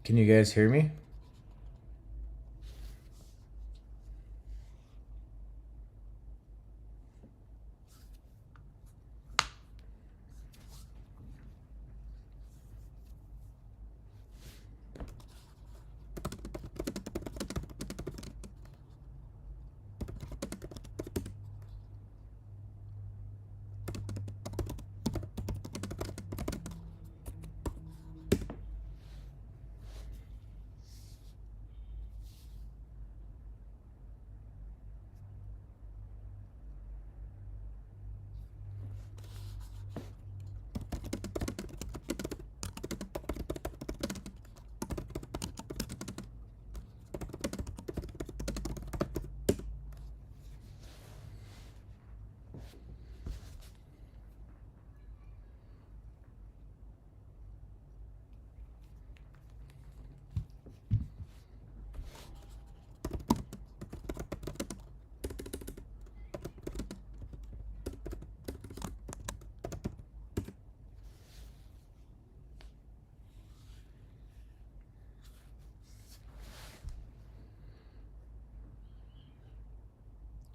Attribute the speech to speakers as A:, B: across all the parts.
A: Can you guys hear me?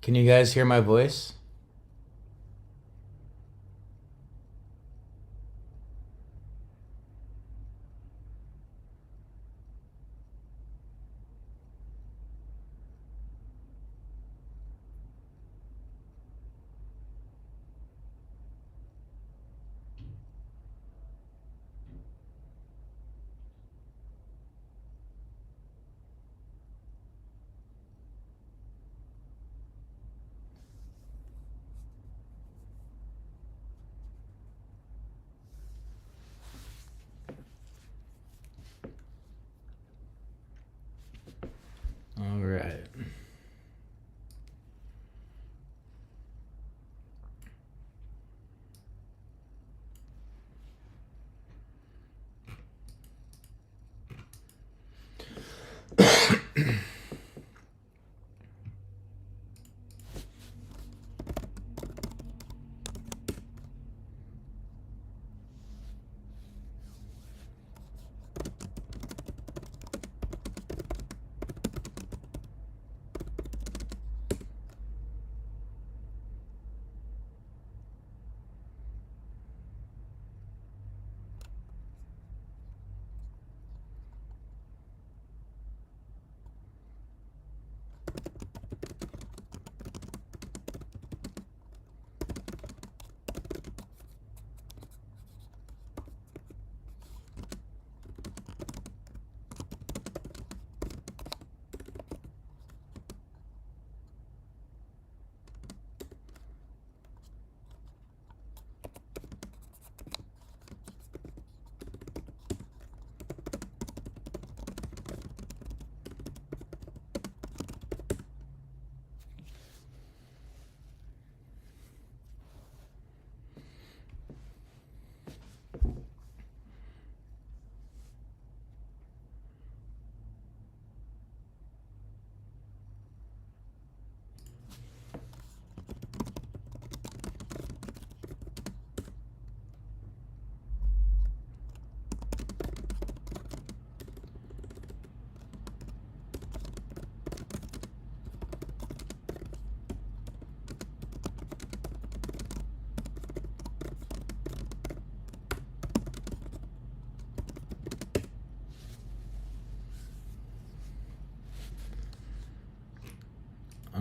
A: Can you guys hear my voice? All right.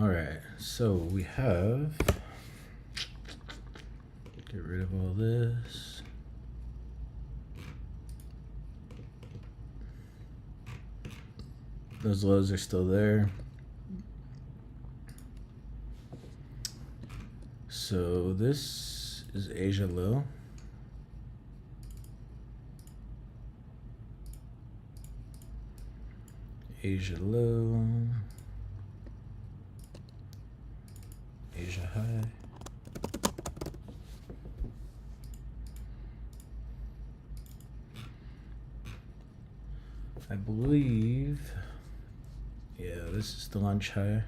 A: All right, so we have, get rid of all this. Those lows are still there. So this is Asia low. Asia low, Asia high. I believe, yeah, this is the lunch high.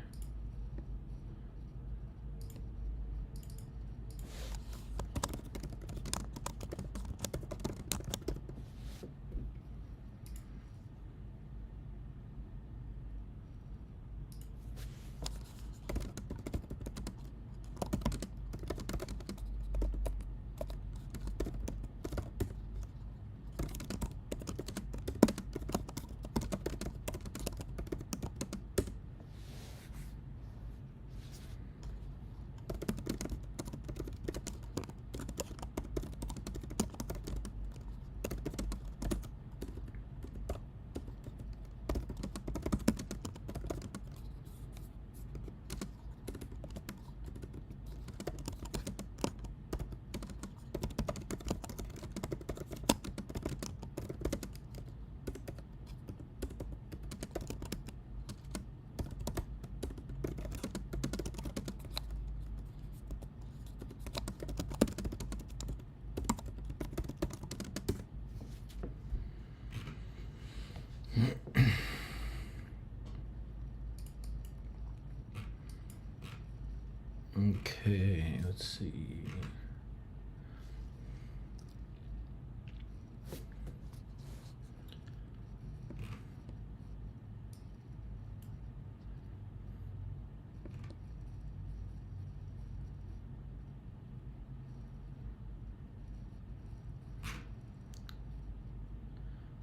A: Okay, let's see.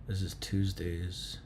A: This is Tuesdays.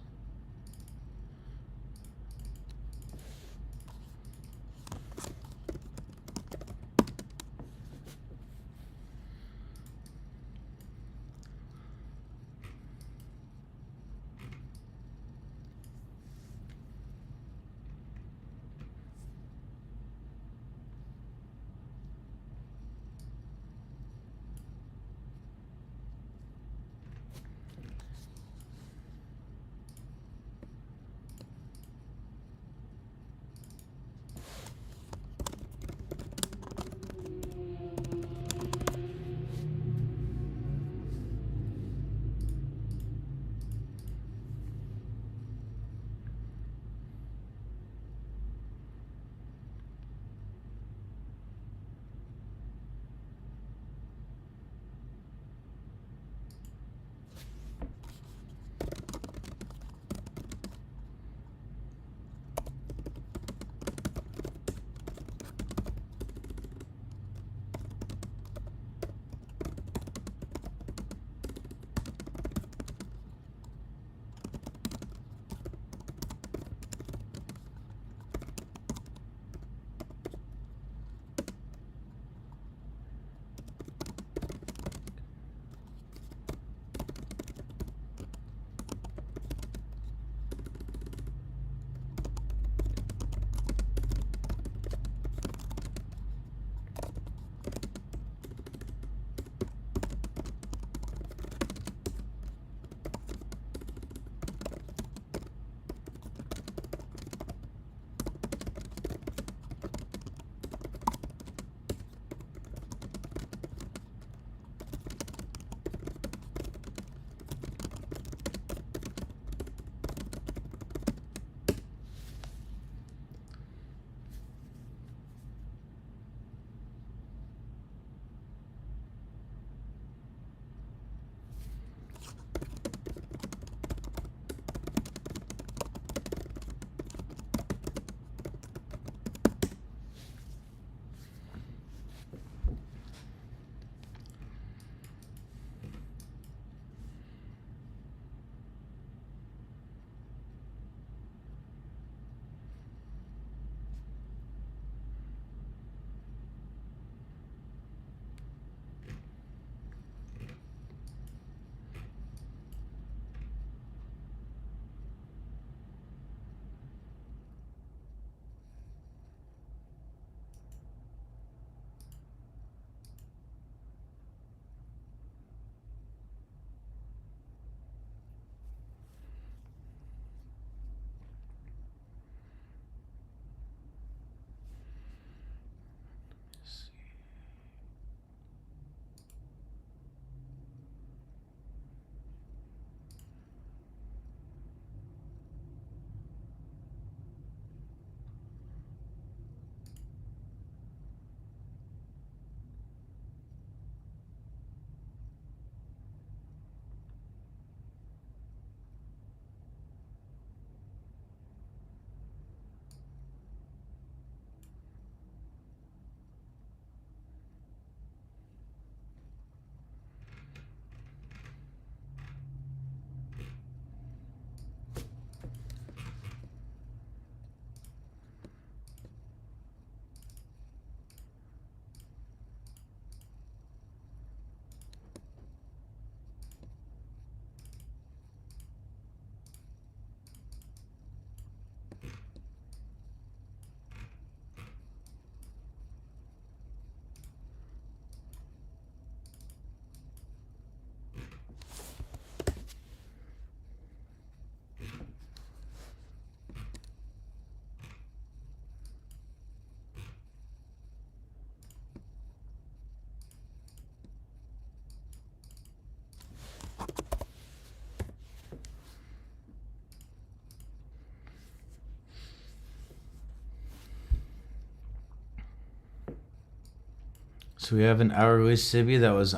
A: So we have an hourly Sibi that was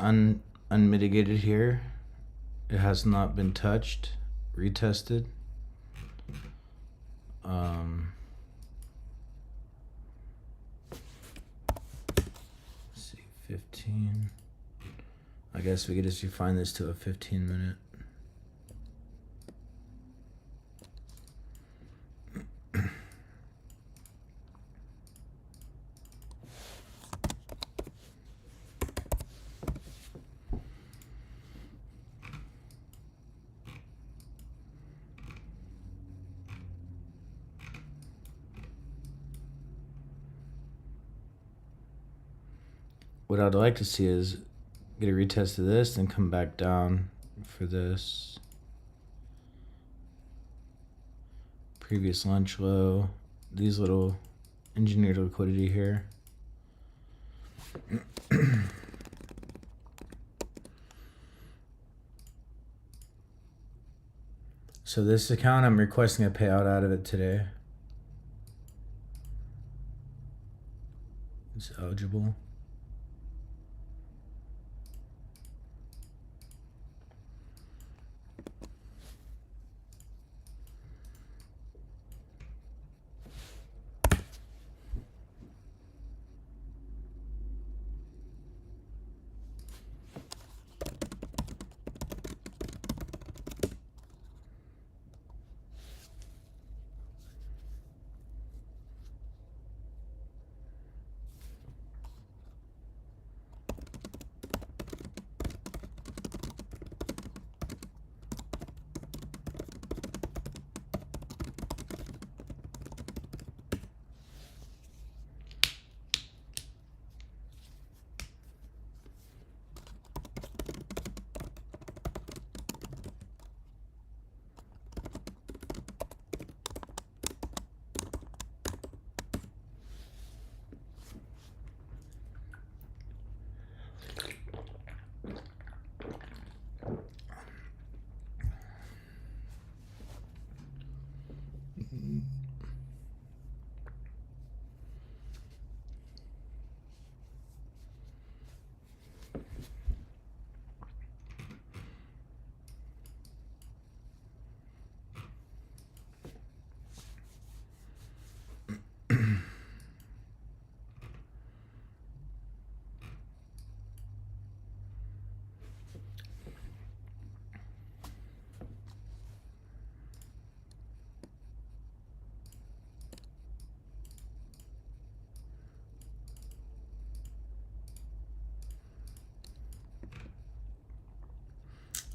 A: unmitigated here. It has not been touched, retested. Let's see, 15. I guess we could just refine this to a 15-minute. What I'd like to see is get a retest of this, then come back down for this. Previous lunch low. These little engineered liquidity here. So this account, I'm requesting a payout out of it today. It's eligible.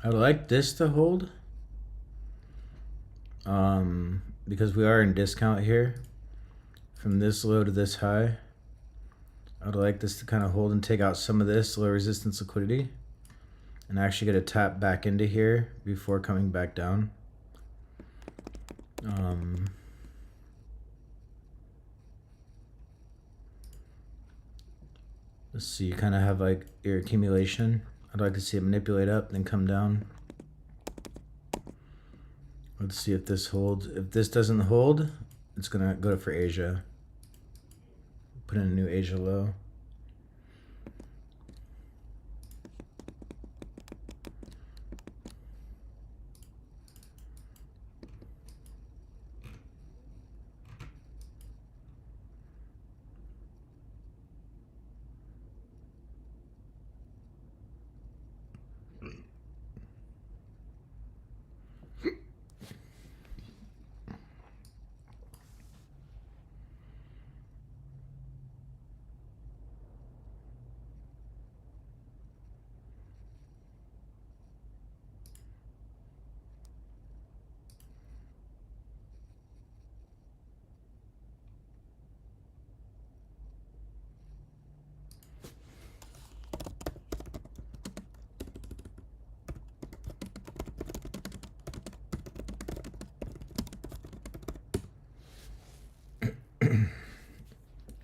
A: I would like this to hold, because we are in discount here from this low to this high. I would like this to kind of hold and take out some of this low resistance liquidity and actually get a tap back into here before coming back down. Let's see, you kind of have like your accumulation. I'd like to see it manipulate up, then come down. Let's see if this holds. If this doesn't hold, it's gonna go for Asia. Put in a new Asia low.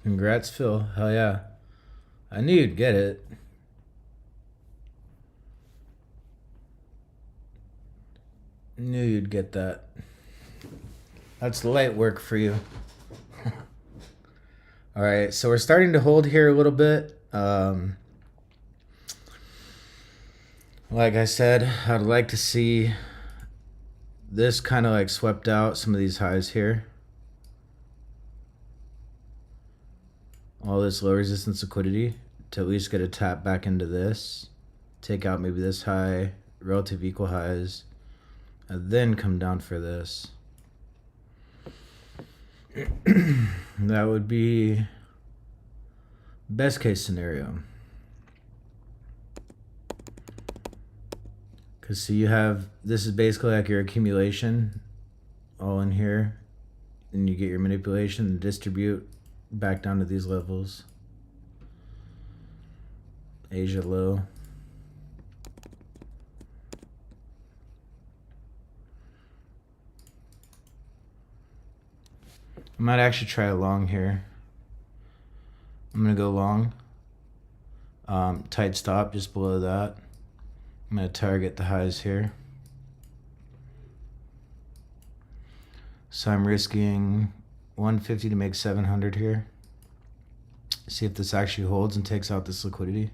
A: Congrats, Phil. Hell yeah. I knew you'd get it. Knew you'd get that. That's light work for you. All right, so we're starting to hold here a little bit. Like I said, I'd like to see this kind of like swept out some of these highs here. All this low resistance liquidity to at least get a tap back into this. Take out maybe this high, relative equal highs, and then come down for this. That would be best case scenario. Because so you have, this is basically like your accumulation all in here. And you get your manipulation and distribute back down to these levels. Asia low. I might actually try a long here. I'm gonna go long. Tight stop just below that. I'm gonna target the highs here. So I'm risking 150 to make 700 here. See if this actually holds and takes out this liquidity.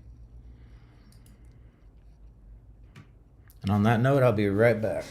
A: And on that note, I'll be right back.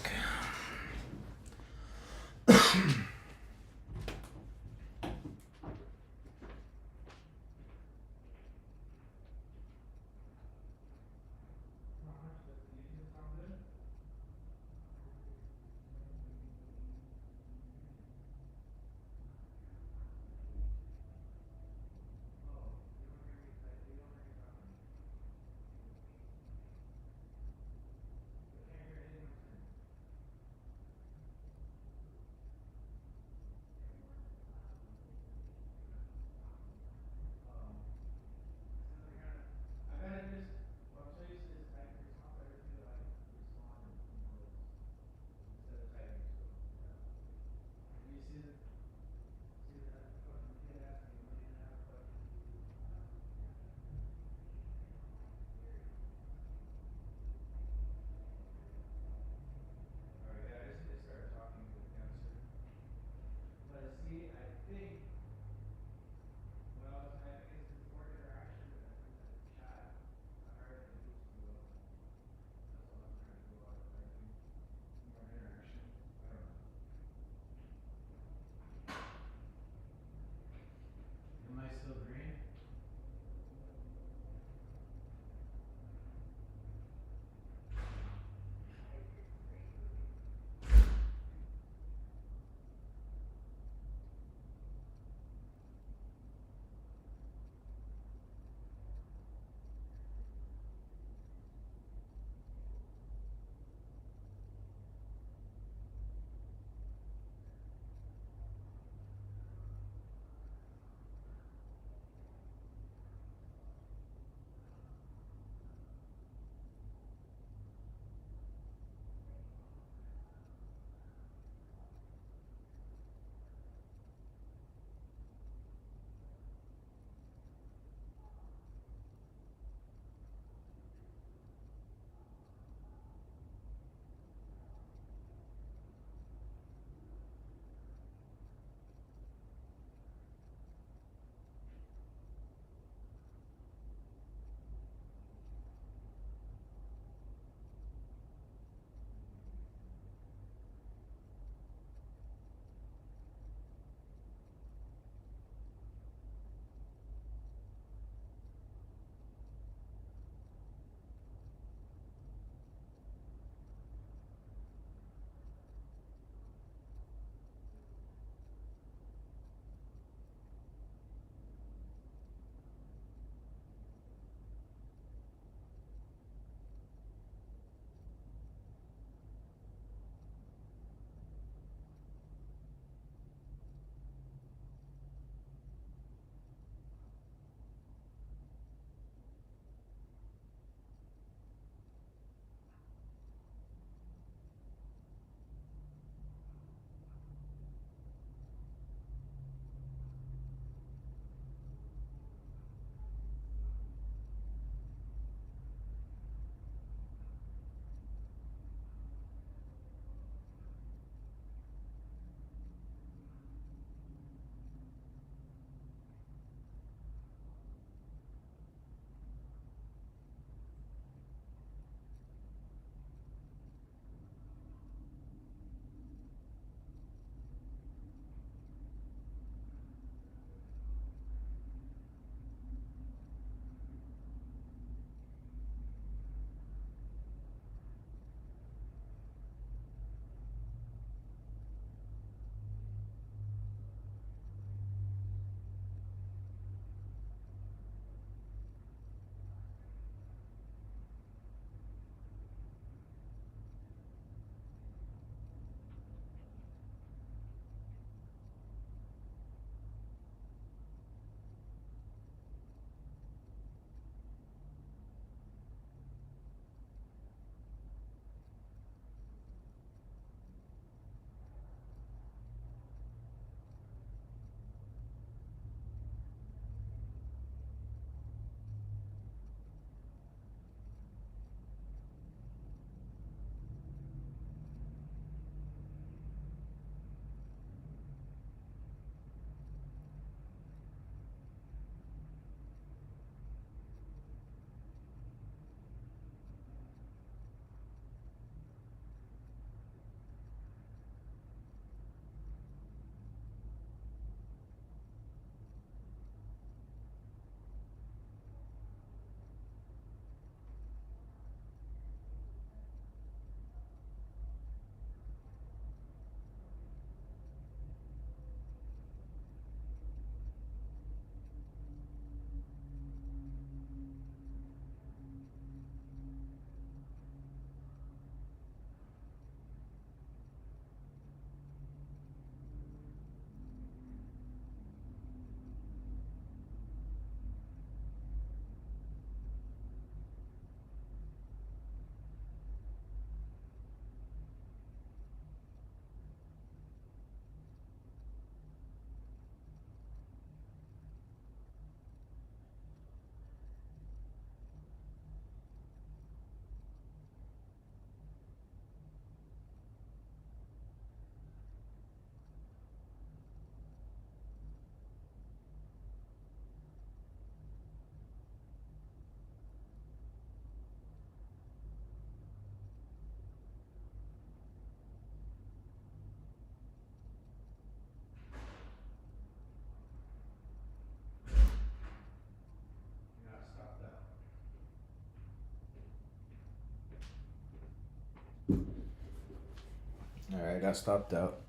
A: Alright, I got stopped out.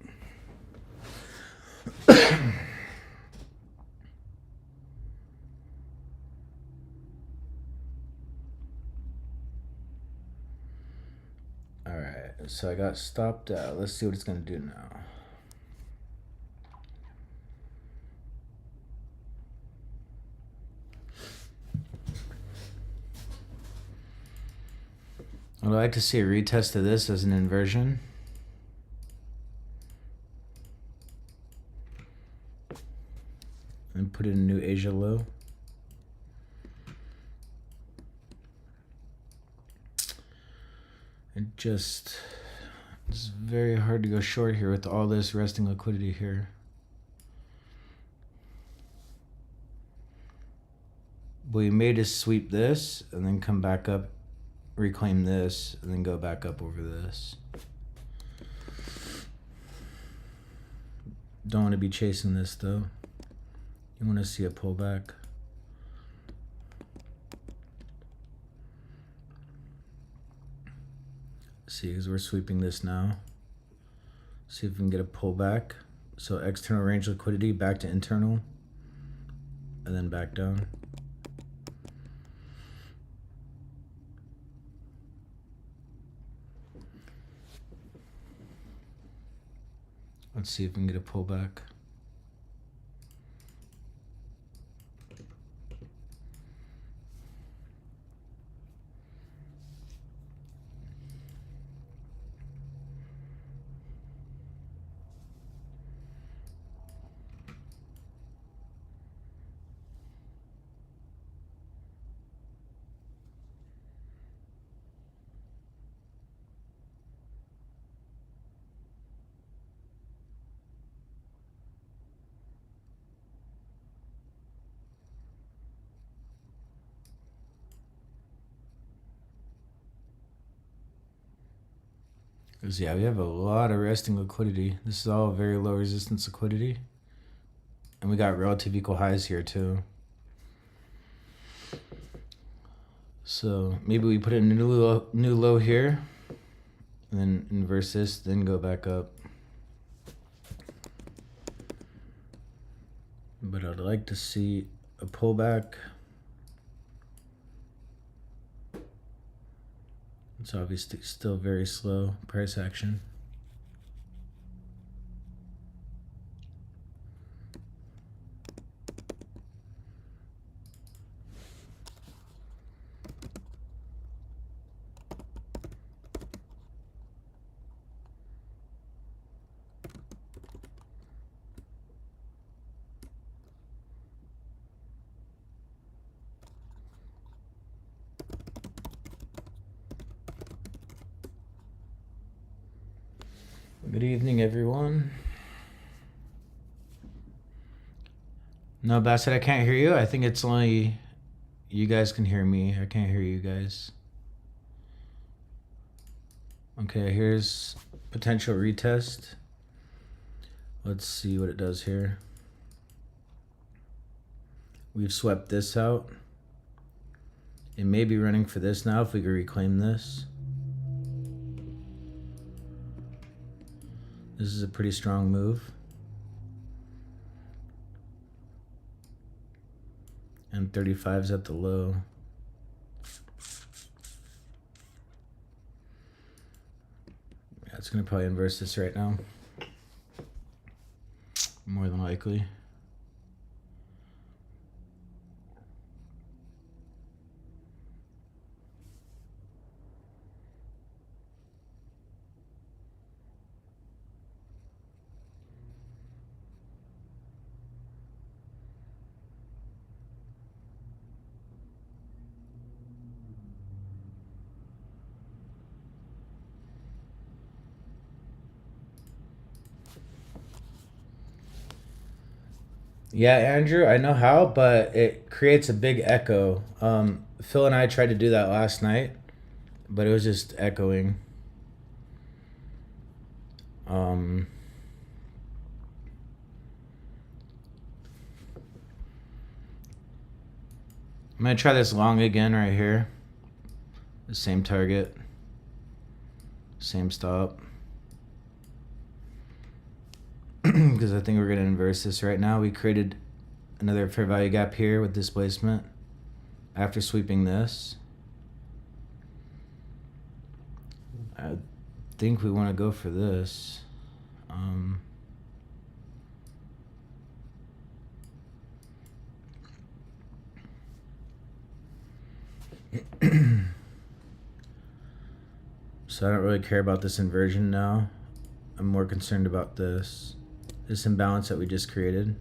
A: Alright, so I got stopped out. Let's see what it's gonna do now. I'd like to see a retest of this as an inversion. And put in a new Asia low. It's very hard to go short here with all this resting liquidity here. We may just sweep this and then come back up, reclaim this, and then go back up over this. Don't want to be chasing this though. You want to see a pullback. See, because we're sweeping this now. See if we can get a pullback. So external range liquidity back to internal, and then back down. Let's see if we can get a pullback. Because yeah, we have a lot of resting liquidity. This is all very low resistance liquidity. And we got relative equal highs here too. So maybe we put in a new low here, and then inverse this, then go back up. But I'd like to see a pullback. It's obviously still very slow price action. Good evening, everyone. No, Bassett, I can't hear you. I think it's only you guys can hear me. I can't hear you guys. Okay, here's potential retest. Let's see what it does here. We've swept this out. It may be running for this now if we can reclaim this. This is a pretty strong move. And 35 is at the low. Yeah, it's gonna probably inverse this right now. More than likely. Yeah, Andrew, I know how, but it creates a big echo. Phil and I tried to do that last night, but it was just echoing. I'm gonna try this long again right here. The same target, same stop. because I think we're going to inverse this right now. We created another fair value gap here with displacement after sweeping this. I think we want to go for this. So I don't really care about this inversion now. I'm more concerned about this imbalance that we just created.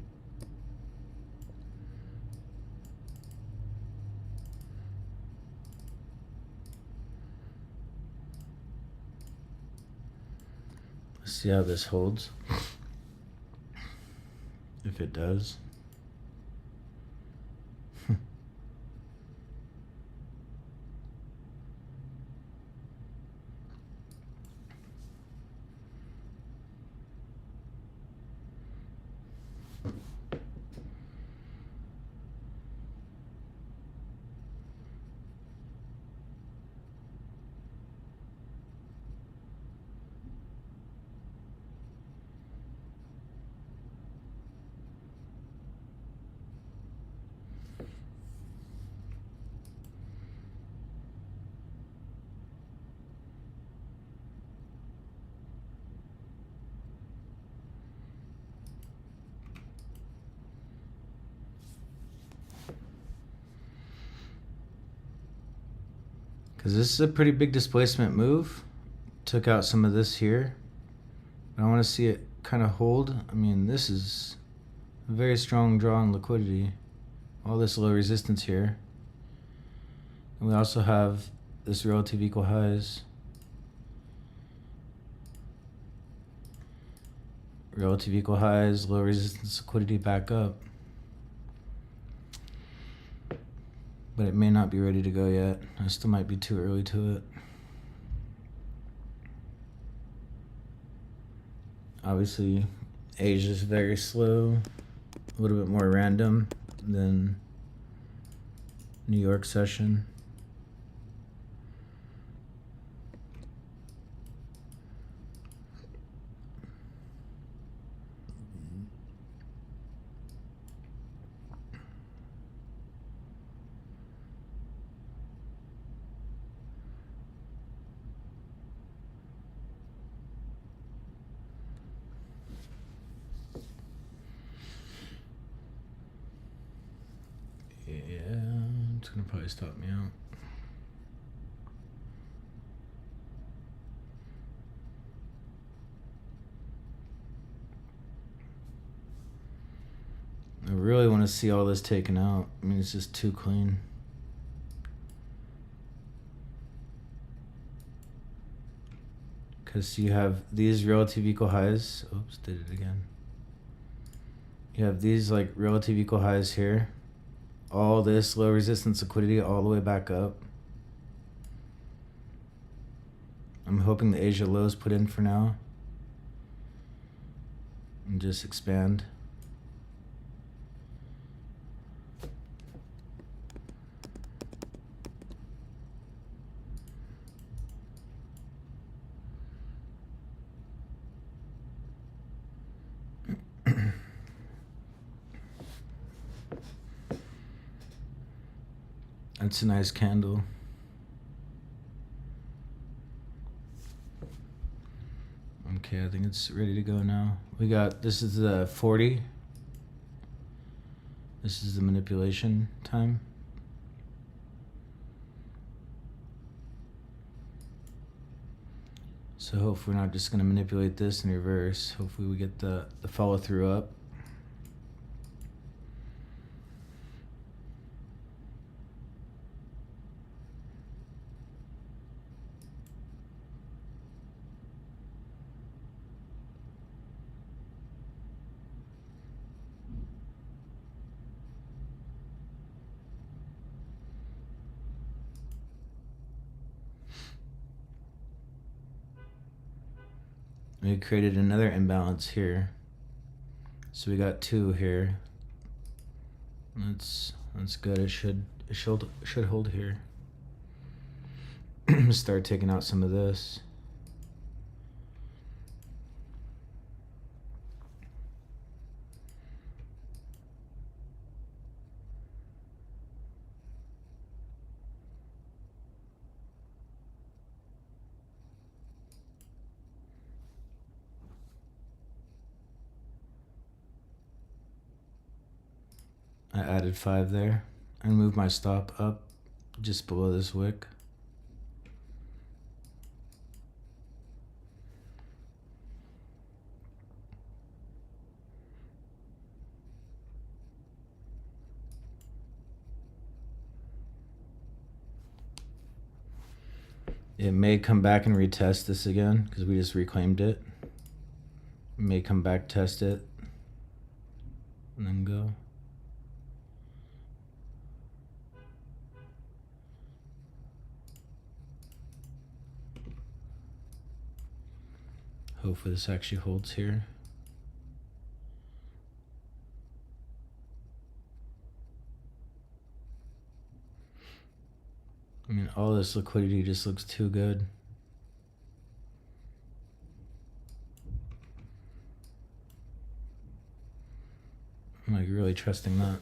A: Let's see how this holds. If it does. Because this is a pretty big displacement move. Took out some of this here. I want to see it kind of hold. I mean, this is a very strong draw on liquidity. All this low resistance here. And we also have this relative equal highs. Relative equal highs, low resistance liquidity back up. But it may not be ready to go yet. I still might be too early to it. Obviously, Asia's very slow, a little bit more random than New York session. Yeah, it's gonna probably stop me out. I really want to see all this taken out. I mean, it's just too clean. Because you have these relative equal highs. Oops, did it again. You have these like relative equal highs here. All this low resistance liquidity all the way back up. I'm hoping the Asia lows put in for now. And just expand. That's a nice candle. Okay, I think it's ready to go now. We got, this is the 40. This is the manipulation time. So hopefully we're not just gonna manipulate this in reverse. Hopefully we get the follow through up. We created another imbalance here. So we got two here. That's good. It should hold here. Start taking out some of this. I added 5 there. I moved my stop up just below this wick. It may come back and retest this again because we just reclaimed it. It may come back, test it, and then go. Hopefully this actually holds here. I mean, all this liquidity just looks too good. I'm like really trusting that.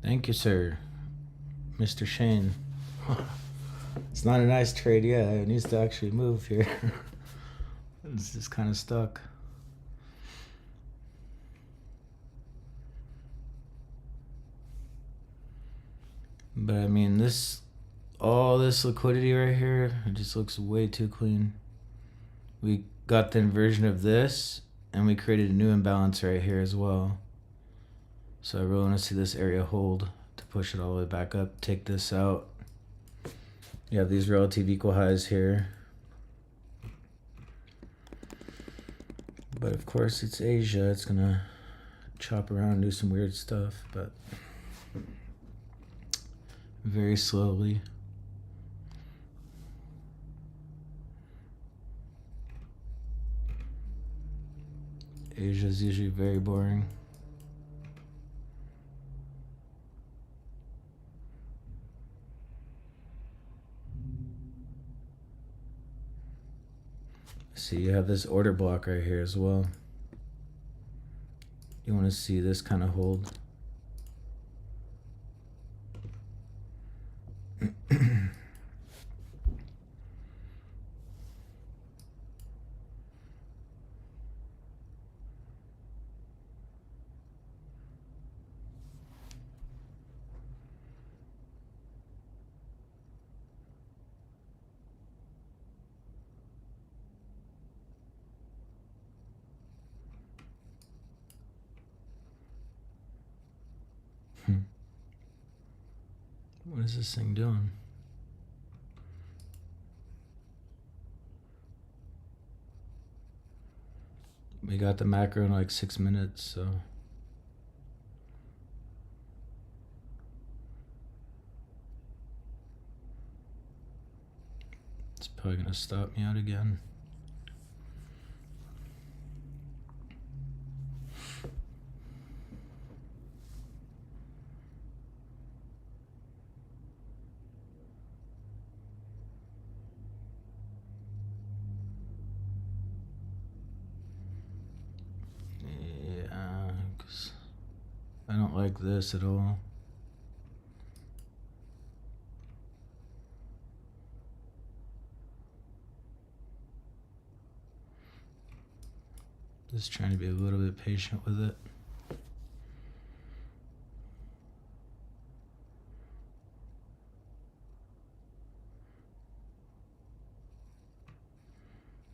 A: Thank you, sir. Mr. Shane. It's not a nice trade yet. It needs to actually move here. It's just kind of stuck. But I mean, all this liquidity right here, it just looks way too clean. We got the inversion of this, and we created a new imbalance right here as well. So I really want to see this area hold to push it all the way back up, take this out. You have these relative equal highs here. But of course it's Asia, it's gonna chop around and do some weird stuff, but very slowly. Asia is usually very boring. See, you have this order block right here as well. You want to see this kind of hold. What is this thing doing? We got the macro in like 6 minutes, so it's probably gonna stop me out again. Yeah, 'cause I don't like this at all. Just trying to be a little bit patient with it.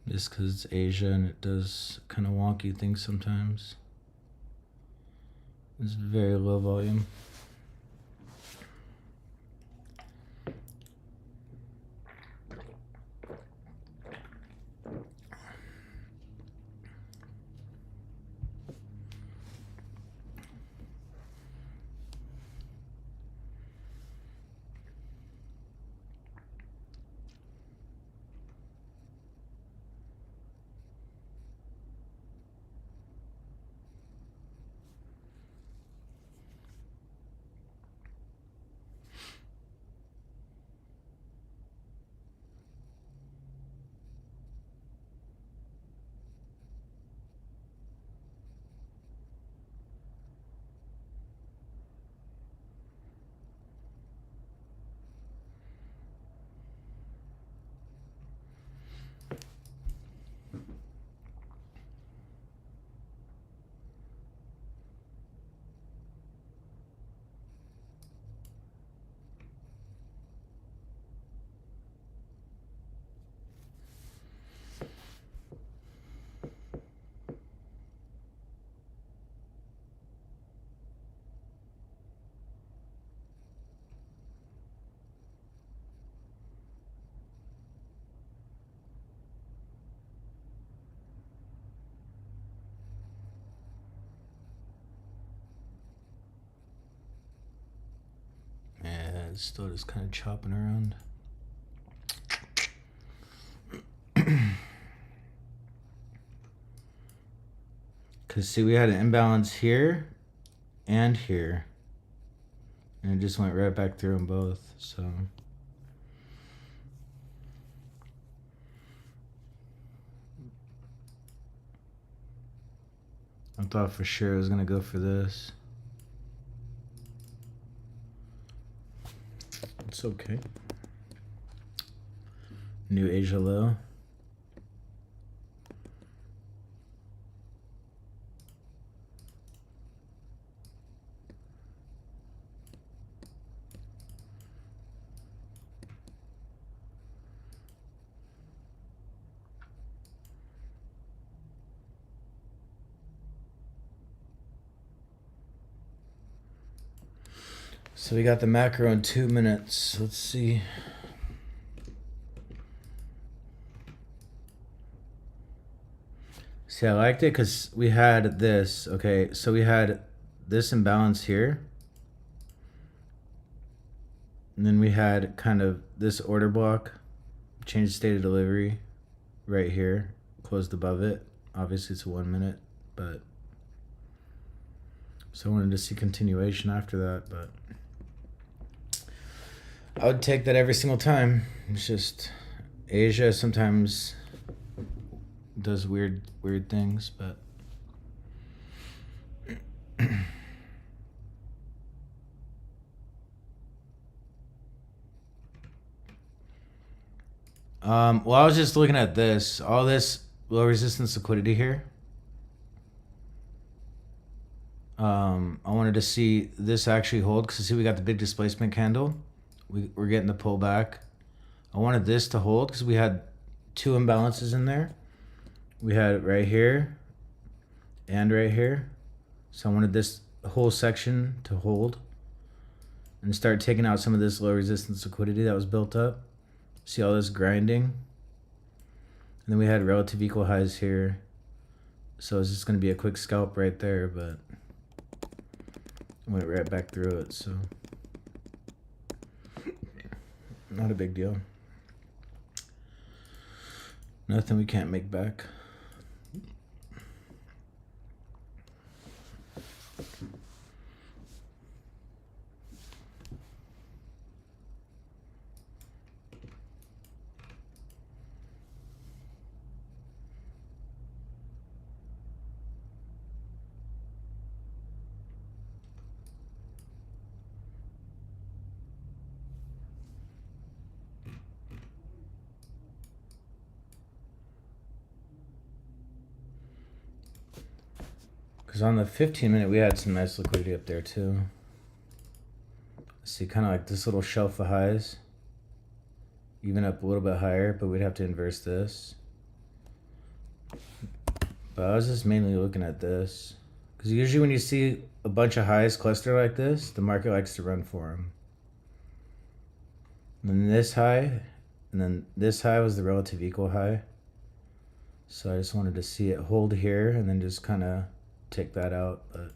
A: Just because it's Asia and it does kind of wonky things sometimes. It's very low volume. it's still just kind of chopping around. Because see, we had an imbalance here and here. And it just went right back through them both, so. I thought for sure it was gonna go for this. It's okay. New Asia low. So we got the macro in 2 minutes. Let's see. See, I liked it because we had this. Okay, so we had this imbalance here. And then we had kind of this order block, change state of delivery right here, closed above it. Obviously it's 1 minute, but so I wanted to see continuation after that, but I would take that every single time. It's just Asia sometimes does weird things, but well, I was just looking at this, all this low resistance liquidity here. I wanted to see this actually hold because see we got the big displacement candle. We're getting the pullback. I wanted this to hold because we had two imbalances in there. We had it right here and right here. So I wanted this whole section to hold and start taking out some of this low resistance liquidity that was built up. See all this grinding? And then we had relative equal highs here. So it's just going to be a quick scalp right there, but went right back through it, so not a big deal. Nothing we can't make back. Because on the 15-minute, we had some nice liquidity up there too. See, kind of like this little shelf of highs. Even up a little bit higher, but we'd have to inverse this. But I was just mainly looking at this. Because usually when you see a bunch of highs cluster like this, the market likes to run for them. And then this high, and then this high was the relative equal high. So I just wanted to see it hold here and then just kind of take that out, but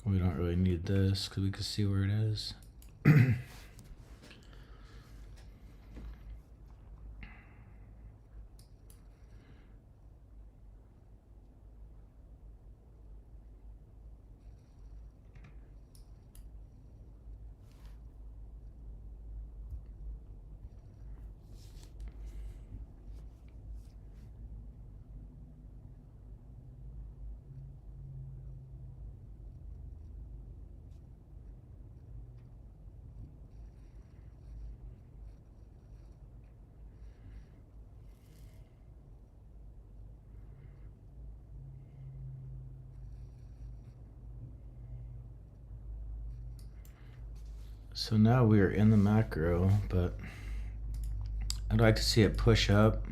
A: we don't really need this because we can see where it is. So now we are in the macro, but I'd like to see it push up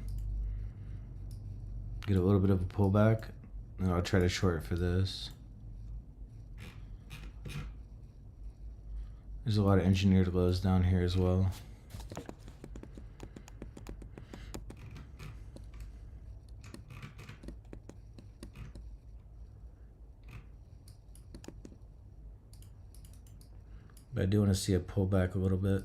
A: get a little bit of a pullback, and I'll try to short for this. There's a lot of engineered lows down here as well. But I do want to see it pull back a little bit.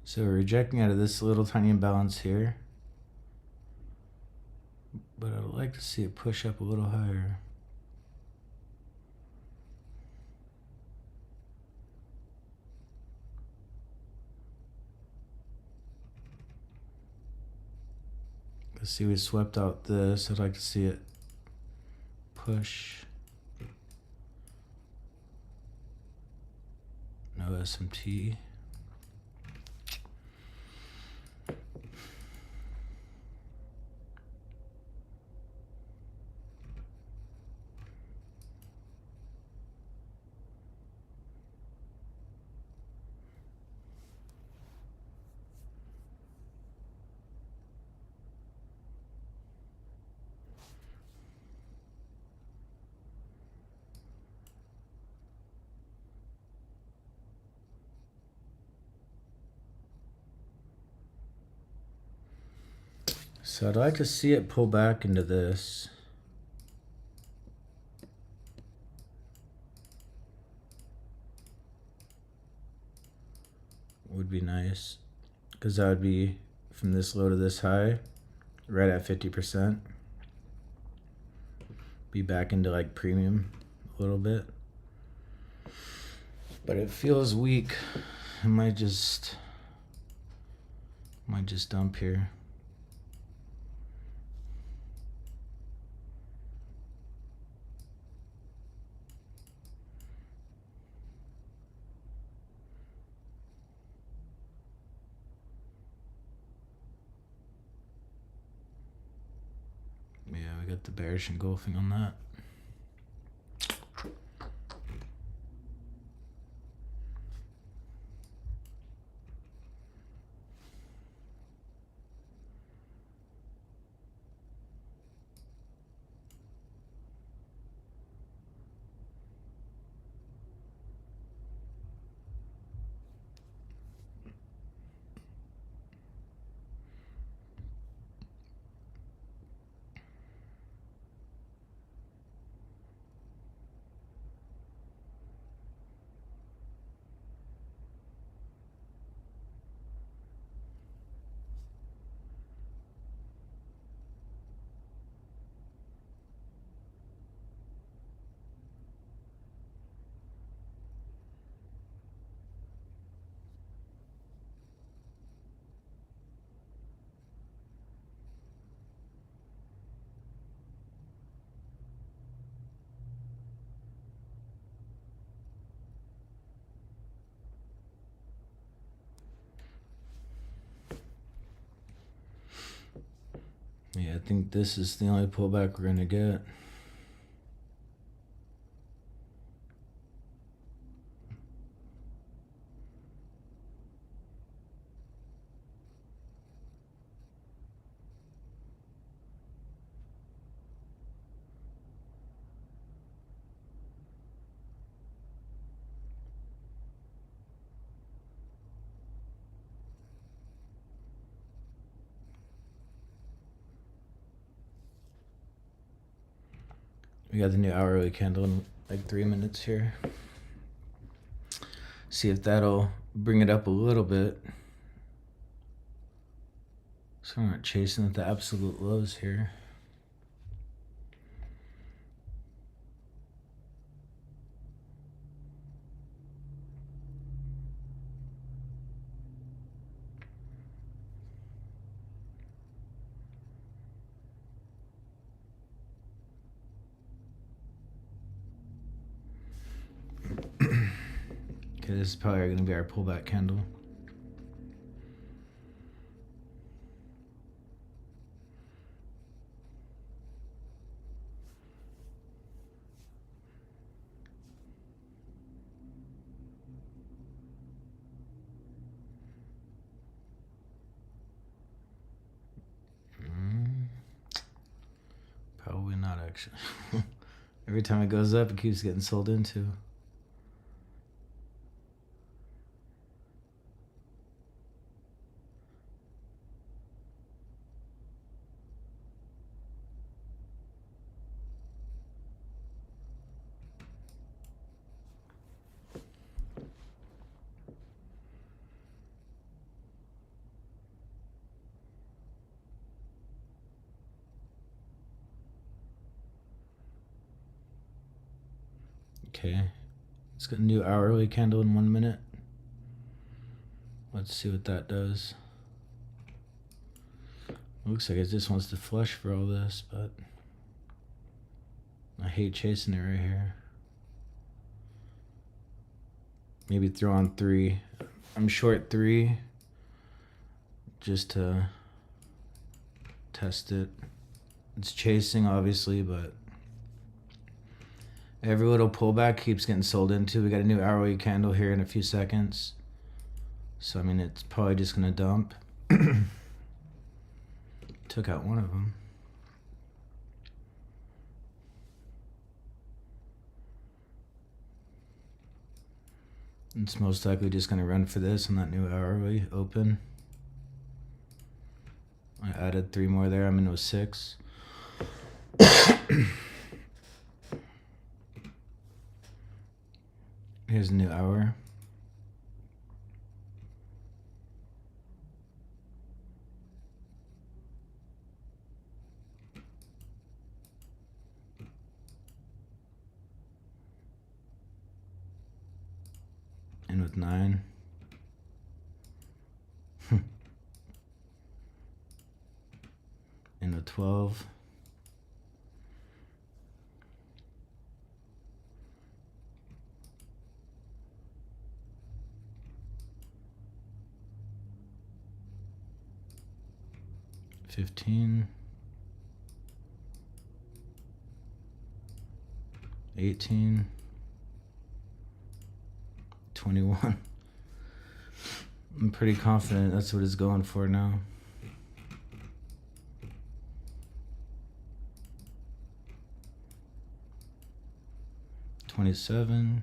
A: So we're rejecting out of this little tiny imbalance here. But I'd like to see it push up a little higher. Let's see, we swept out this. I'd like to see it push. No SMT. So I'd like to see it pull back into this. Would be nice, because that would be from this low to this high, right at 50%. Be back into like premium a little bit. But it feels weak. I might just dump here. Yeah, we got the bearish engulfing on that. Yeah, I think this is the only pullback we're gonna get. We got the new hourly candle in like 3 minutes here. See if that'll bring it up a little bit. So I'm not chasing at the absolute lows here. Okay, this is probably going to be our pullback candle. Probably not, actually. Every time it goes up, it keeps getting sold into. Okay, it's got a new hourly candle in 1 minute. Let's see what that does. Looks like it just wants to flush for all this, but I hate chasing it right here. Maybe throw on 3. I'm short 3 just to test it. It's chasing, obviously, but every little pullback keeps getting sold into. We got a new hourly candle here in a few seconds. So, I mean, it's probably just going to dump. Took out one of them. It's most likely just going to run for this on that new hourly open. I added 3 more there. I'm into a 6. Here's a new hour. In with 9. In with 12. $15, 18, 21. I'm pretty confident that's what it's going for now. $27.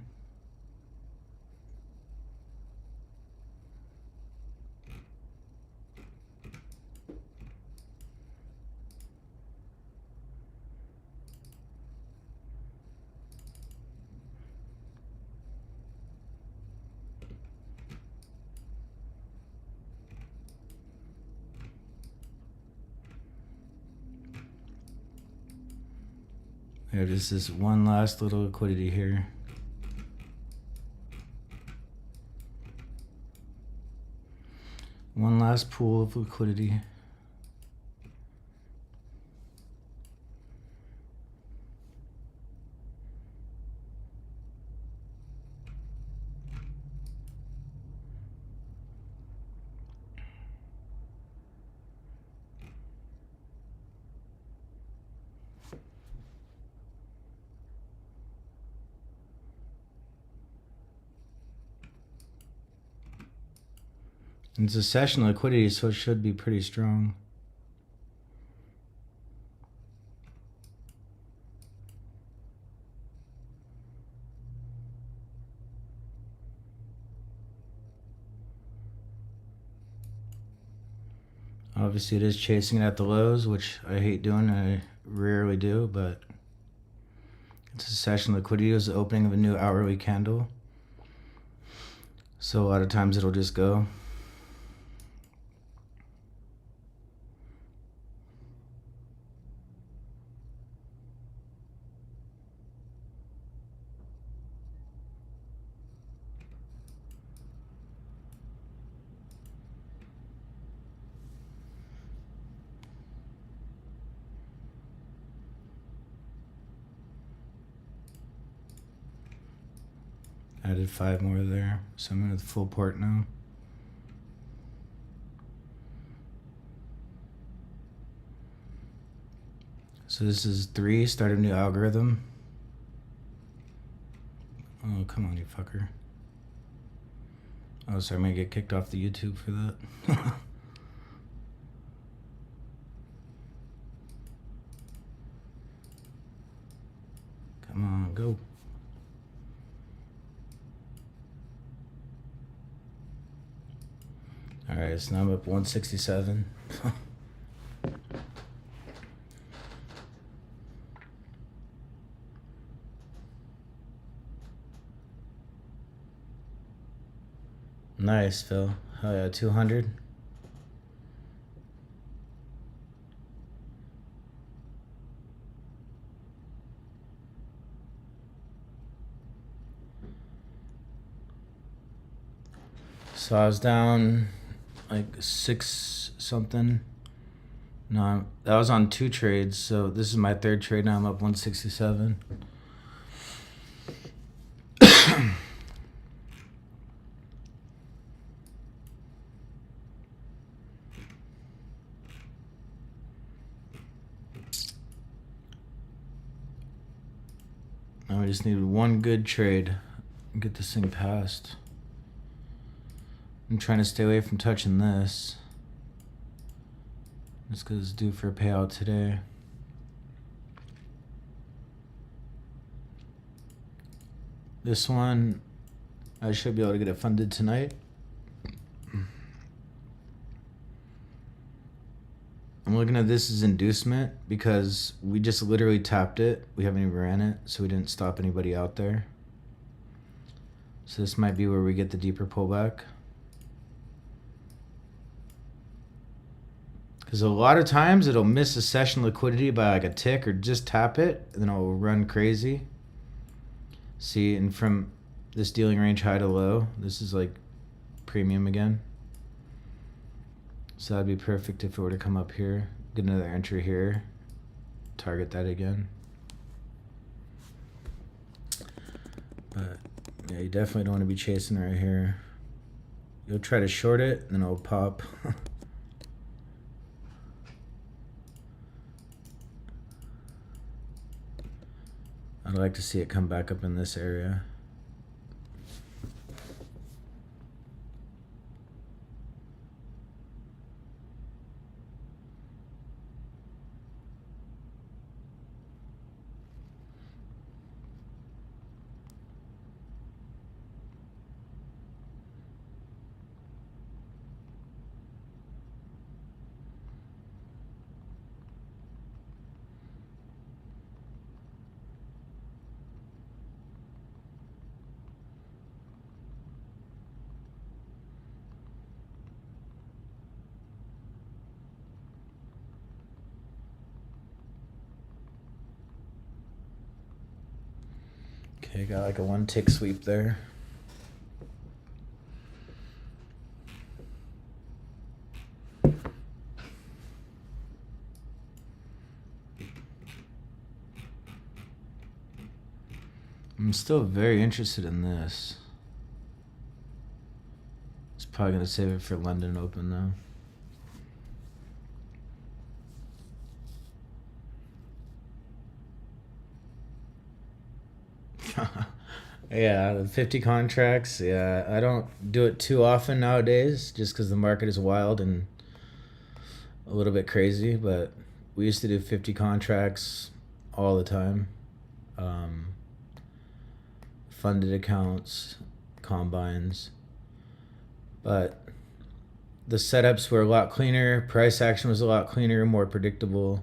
A: We have just this one last little liquidity here. One last pool of liquidity. It's a session liquidity, so it should be pretty strong. Obviously, it is chasing it at the lows, which I hate doing. I rarely do, but It's a session liquidity. It was the opening of a new hourly candle. So a lot of times it'll just go. Added 5 more there, so I'm in the full port now. So this is 3, start a new algorithm. Oh, come on, you fucker. Oh, sorry, I'm gonna get kicked off the YouTube for that. Come on, go. All right, so now I'm up 167. Nice, Phil. Oh yeah, 200. So I was down like 6 something. No, that was on 2 trades. So this is my 3rd trade. Now I'm up 167. Now we just need one good trade and get this thing passed. I'm trying to stay away from touching this. Just because it's due for a payout today. This one, I should be able to get it funded tonight. I'm looking at this as inducement because we just literally tapped it. We haven't even ran it, so we didn't stop anybody out there. So this might be where we get the deeper pullback. Because a lot of times it'll miss a session liquidity by like a tick or just tap it, and then it'll run crazy. See, and from this dealing range high to low, this is like premium again. So that'd be perfect if it were to come up here, get another entry here, target that again. But yeah, you definitely don't want to be chasing right here. You'll try to short it, and then it'll pop. I'd like to see it come back up in this area. Okay, got like a 1 tick sweep there. I'm still very interested in this. It's probably gonna save it for London Open though. Yeah, the 50 contracts. Yeah, I don't do it too often nowadays just because the market is wild and a little bit crazy. But we used to do 50 contracts all the time. Funded accounts, combines. But the setups were a lot cleaner. Price action was a lot cleaner, more predictable.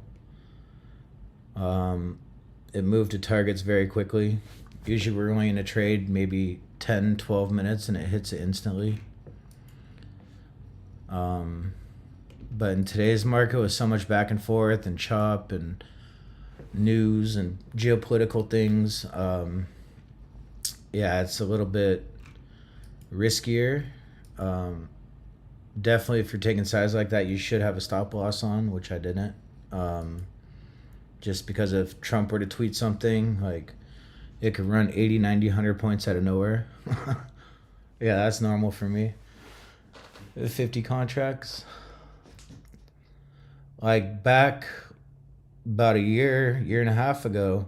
A: it moved to targets very quickly. Usually we're only in a trade maybe 10, 12 minutes and it hits it instantly. But in today's market with so much back and forth and chop and news and geopolitical things, yeah, it's a little bit riskier. Definitely if you're taking size like that, you should have a stop loss on, which I didn't. Just because if Trump were to tweet something, like it could run 80, 90, 100 points out of nowhere. Yeah, that's normal for me. 50 contracts. Like back about a year and a half ago,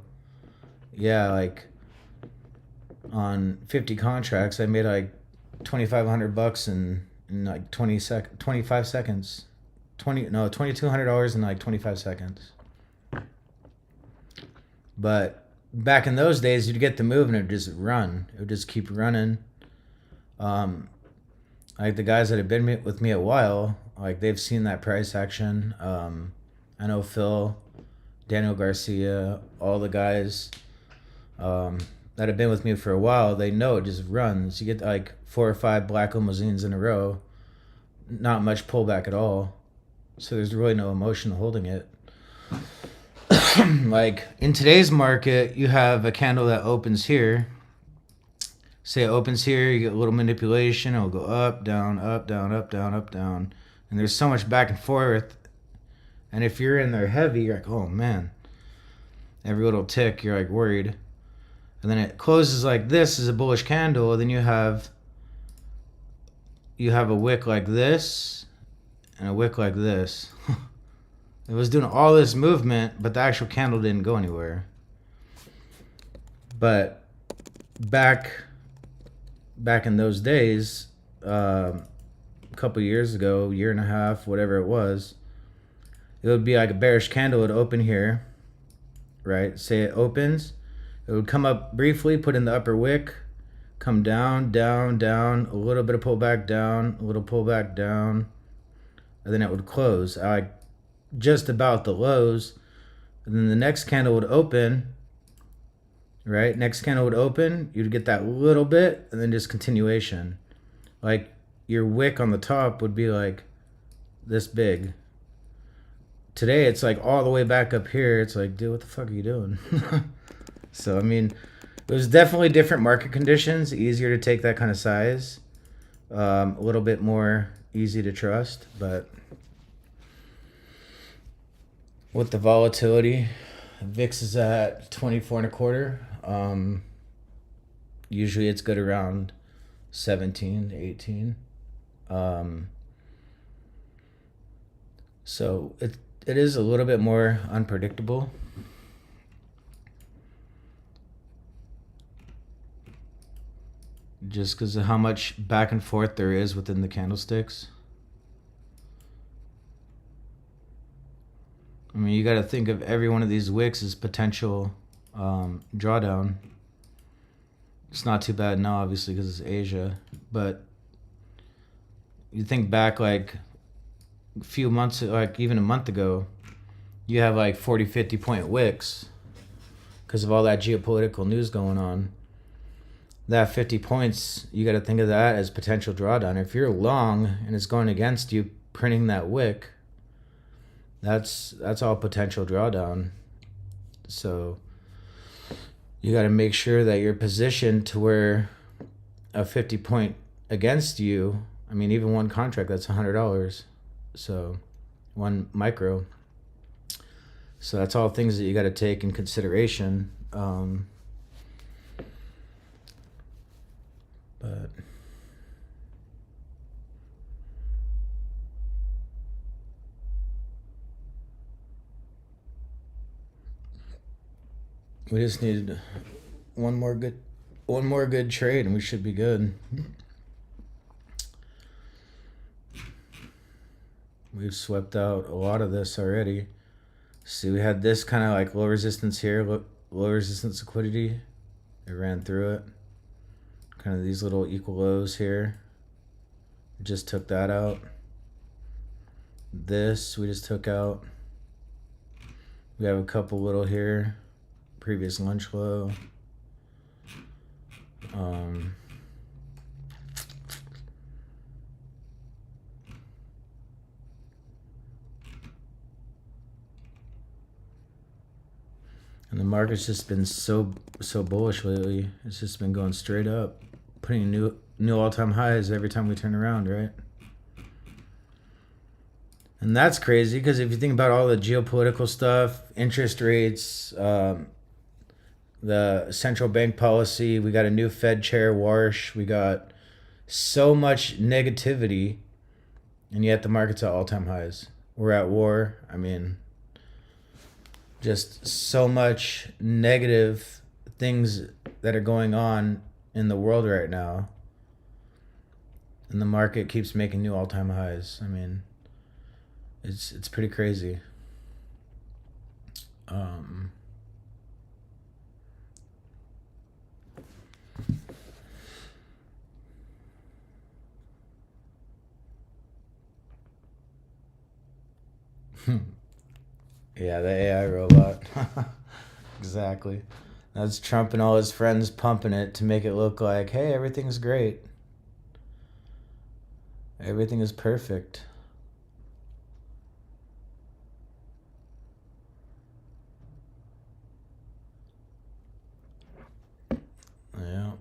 A: yeah, like on 50 contracts, I made like $2,500 in like 25 seconds. $2,200 in like 25 seconds. But back in those days, you'd get the move and it would just run. It would just keep running. Like the guys that have been with me a while, like they've seen that price action. I know Phil, Daniel Garcia, all the guys that have been with me for a while, they know it just runs. You get like 4 or 5 black limousines in a row, not much pullback at all. So there's really no emotion holding it. Like in today's market, you have a candle that opens here. Say it opens here, you get a little manipulation. It'll go up, down, up, down, up, down, up, down. And there's so much back and forth. And if you're in there heavy, you're like, oh man. Every little tick, you're like worried. And then it closes like this is a bullish candle. Then you have a wick like this and a wick like this. It was doing all this movement, but the actual candle didn't go anywhere. But back in those days, a couple years ago, year and a half, whatever it was, it would be like a bearish candle would open here, right? Say it opens, it would come up briefly, put in the upper wick, come down, down, down, a little bit of pullback down, a little pullback down, and then it would close like just about the lows. And then the next candle would open, right? Next candle would open, you'd get that little bit, and then just continuation. Like your wick on the top would be like this big. Today it's like all the way back up here. It's like, dude, what the fuck are you doing? So I mean, it was definitely different market conditions, easier to take that kind of size, a little bit more easy to trust. But with the volatility, VIX is at 24 and a quarter. Usually it's good around 17 to 18. So it is a little bit more unpredictable. Just because of how much back and forth there is within the candlesticks. I mean, you got to think of every one of these wicks as potential drawdown. It's not too bad now, obviously, because it's Asia. But you think back like a few months, like even a month ago, you have like 40, 50 point wicks because of all that geopolitical news going on. That 50 points, you got to think of that as potential drawdown. If you're long and it's going against you printing that wick, that's all potential drawdown. So you got to make sure that you're positioned to where a 50 point against you, I mean, even one contract, that's $100. So one micro. So that's all things that you got to take in consideration. But we just needed one more good trade and we should be good. We've swept out a lot of this already. See, we had this kind of like low resistance here, low resistance liquidity. It ran through it. Kind of these little equal lows here. Just took that out. This we just took out. We have a couple little here. previous lunch low. And the market's just been so bullish lately. It's just been going straight up, putting new all-time highs every time we turn around, right? And that's crazy because if you think about all the geopolitical stuff, interest rates, the central bank policy, we got a new Fed chair, Warsh, we got so much negativity, and yet the market's at all-time highs. We're at war. I mean, just so much negative things that are going on in the world right now, and the market keeps making new all-time highs. I mean, it's pretty crazy. Yeah, the AI robot. Exactly. That's Trump and all his friends pumping it to make it look like, hey, everything's great. Everything is perfect. Yeah.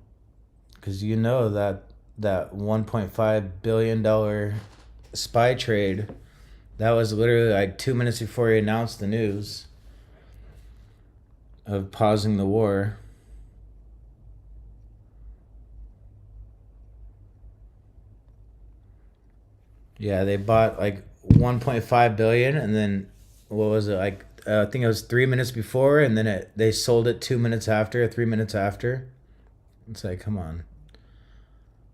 A: Because you know that $1.5 billion spy trade, that was literally like 2 minutes before he announced the news of pausing the war. Yeah, they bought like 1.5 billion, and then what was it like? I think it was 3 minutes before, and then they sold it 2 minutes after, 3 minutes after. It's like, come on.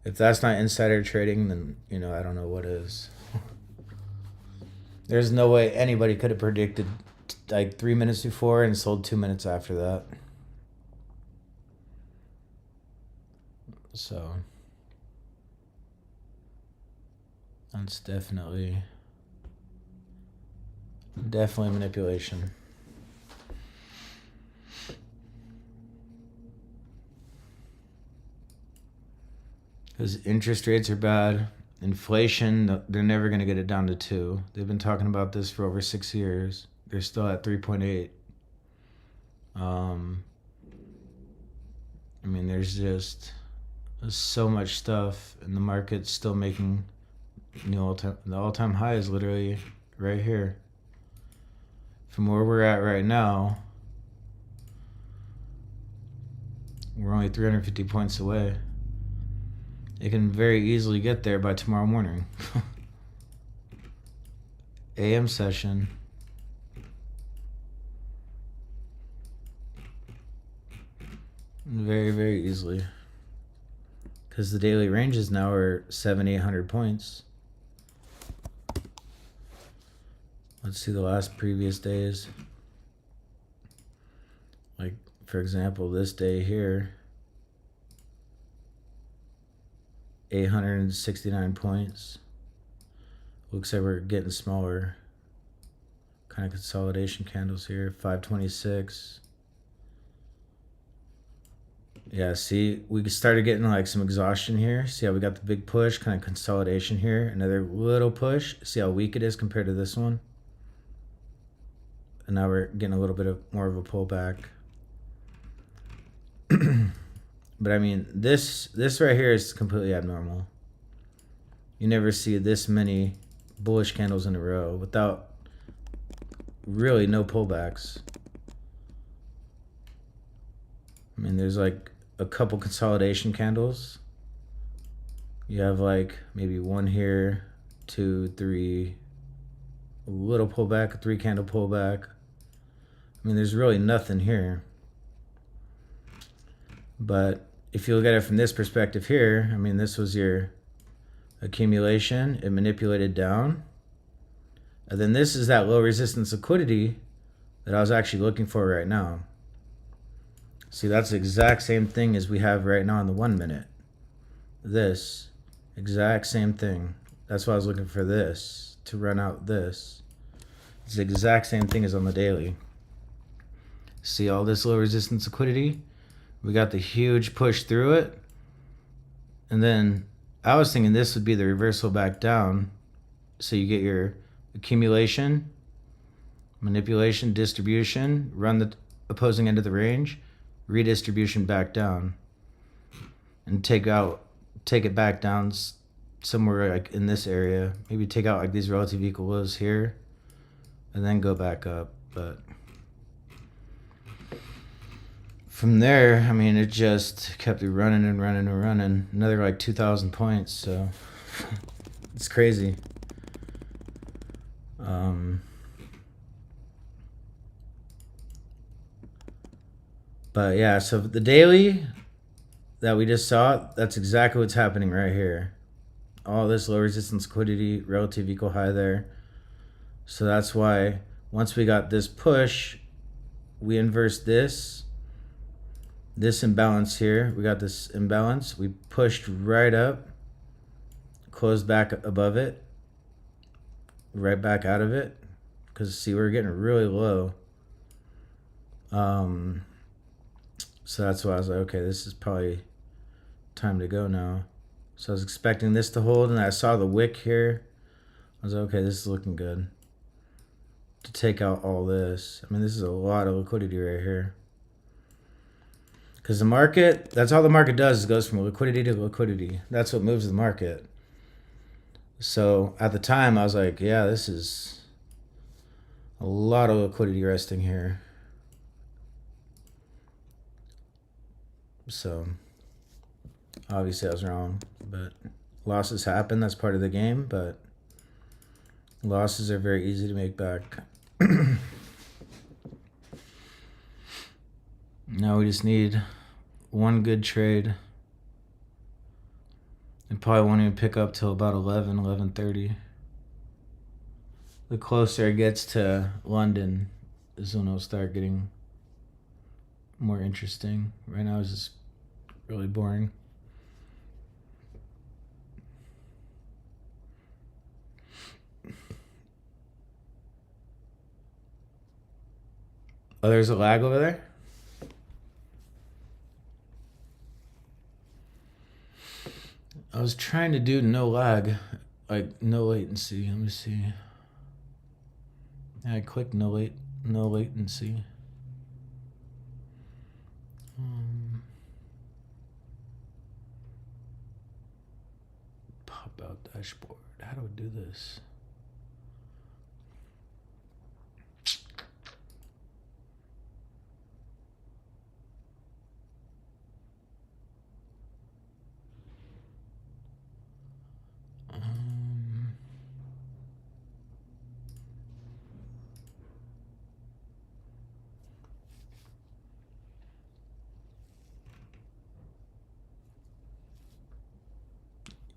A: If that's not insider trading, then I don't know what is. There's no way anybody could have predicted like 3 minutes before and sold 2 minutes after that. So that's definitely manipulation. Because interest rates are bad. Inflation, they're never going to get it down to 2. They've been talking about this for over 6 years. They're still at 3.8. I mean, there's so much stuff, and the market's still making the all-time high is literally right here. From where we're at right now, we're only 350 points away. It can very easily get there by tomorrow morning. AM session. Very, very easily. Because the daily ranges now are 700-800 points. Let's see the last previous days. Like, for example, this day here, 869 points. Looks like we're getting smaller. Kind of consolidation candles here. 526. Yeah, see, we started getting like some exhaustion here. See how we got the big push, kind of consolidation here. Another little push. See how weak it is compared to this one. And now we're getting a little bit more of a pullback. But I mean, this right here is completely abnormal. You never see this many bullish candles in a row without really no pullbacks. I mean, there's like a couple consolidation candles. You have like maybe one here, 2, 3, a little pullback, a 3-candle pullback. I mean, there's really nothing here. But if you look at it from this perspective here, I mean, this was your accumulation. It manipulated down. And then this is that low resistance liquidity that I was actually looking for right now. See, that's the exact same thing as we have right now in the 1 minute. This exact same thing. That's why I was looking for this to run out this. It's the exact same thing as on the daily. See all this low resistance liquidity? We got the huge push through it. And then I was thinking this would be the reversal back down. So you get your accumulation, manipulation, distribution, run the opposing end of the range, redistribution back down, and take it back down somewhere like in this area. Maybe take out like these relative equal lows here, and then go back up. But from there, I mean, it just kept running and running and running. Another like 2,000 points. So it's crazy. But yeah, so the daily that we just saw, that's exactly what's happening right here. All this low resistance liquidity, relative equal high there. So that's why once we got this push, we inversed this imbalance here. We got this imbalance. We pushed right up, closed back above it, right back out of it. Because see, we're getting really low. So that's why I was like, okay, this is probably time to go now. So I was expecting this to hold, and I saw the wick here. I was like, okay, this is looking good. To take out all this. I mean, this is a lot of liquidity right here. Because the market, that's all the market does, is goes from liquidity to liquidity. That's what moves the market. So at the time, I was like, yeah, this is a lot of liquidity resting here. So obviously I was wrong, but losses happen. That's part of the game, but losses are very easy to make back. Now we just need one good trade. It probably won't even pick up till about 11:30. The closer it gets to London is when it'll start getting more interesting. Right now it's just really boring. Oh, there's a lag over there? I was trying to do no lag, like no latency. Let me see. I clicked no latency. Pop out dashboard. How do I do this?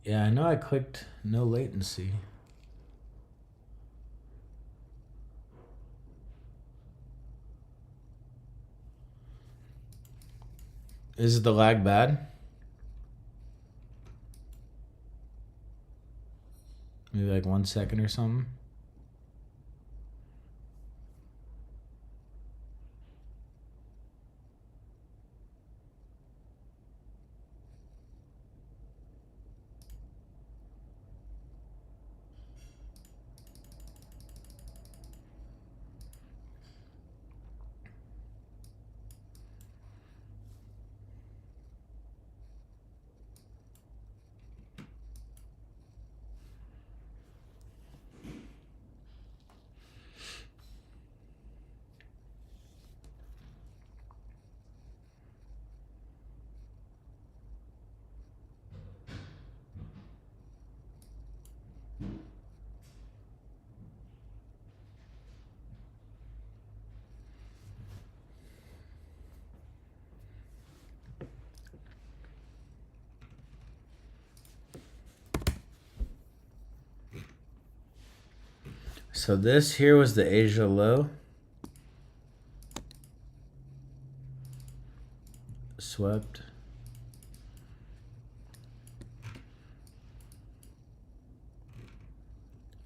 A: Yeah, I know I clicked no latency. Is the lag bad? Maybe like 1 second or something. So this here was the Asia low. Swept.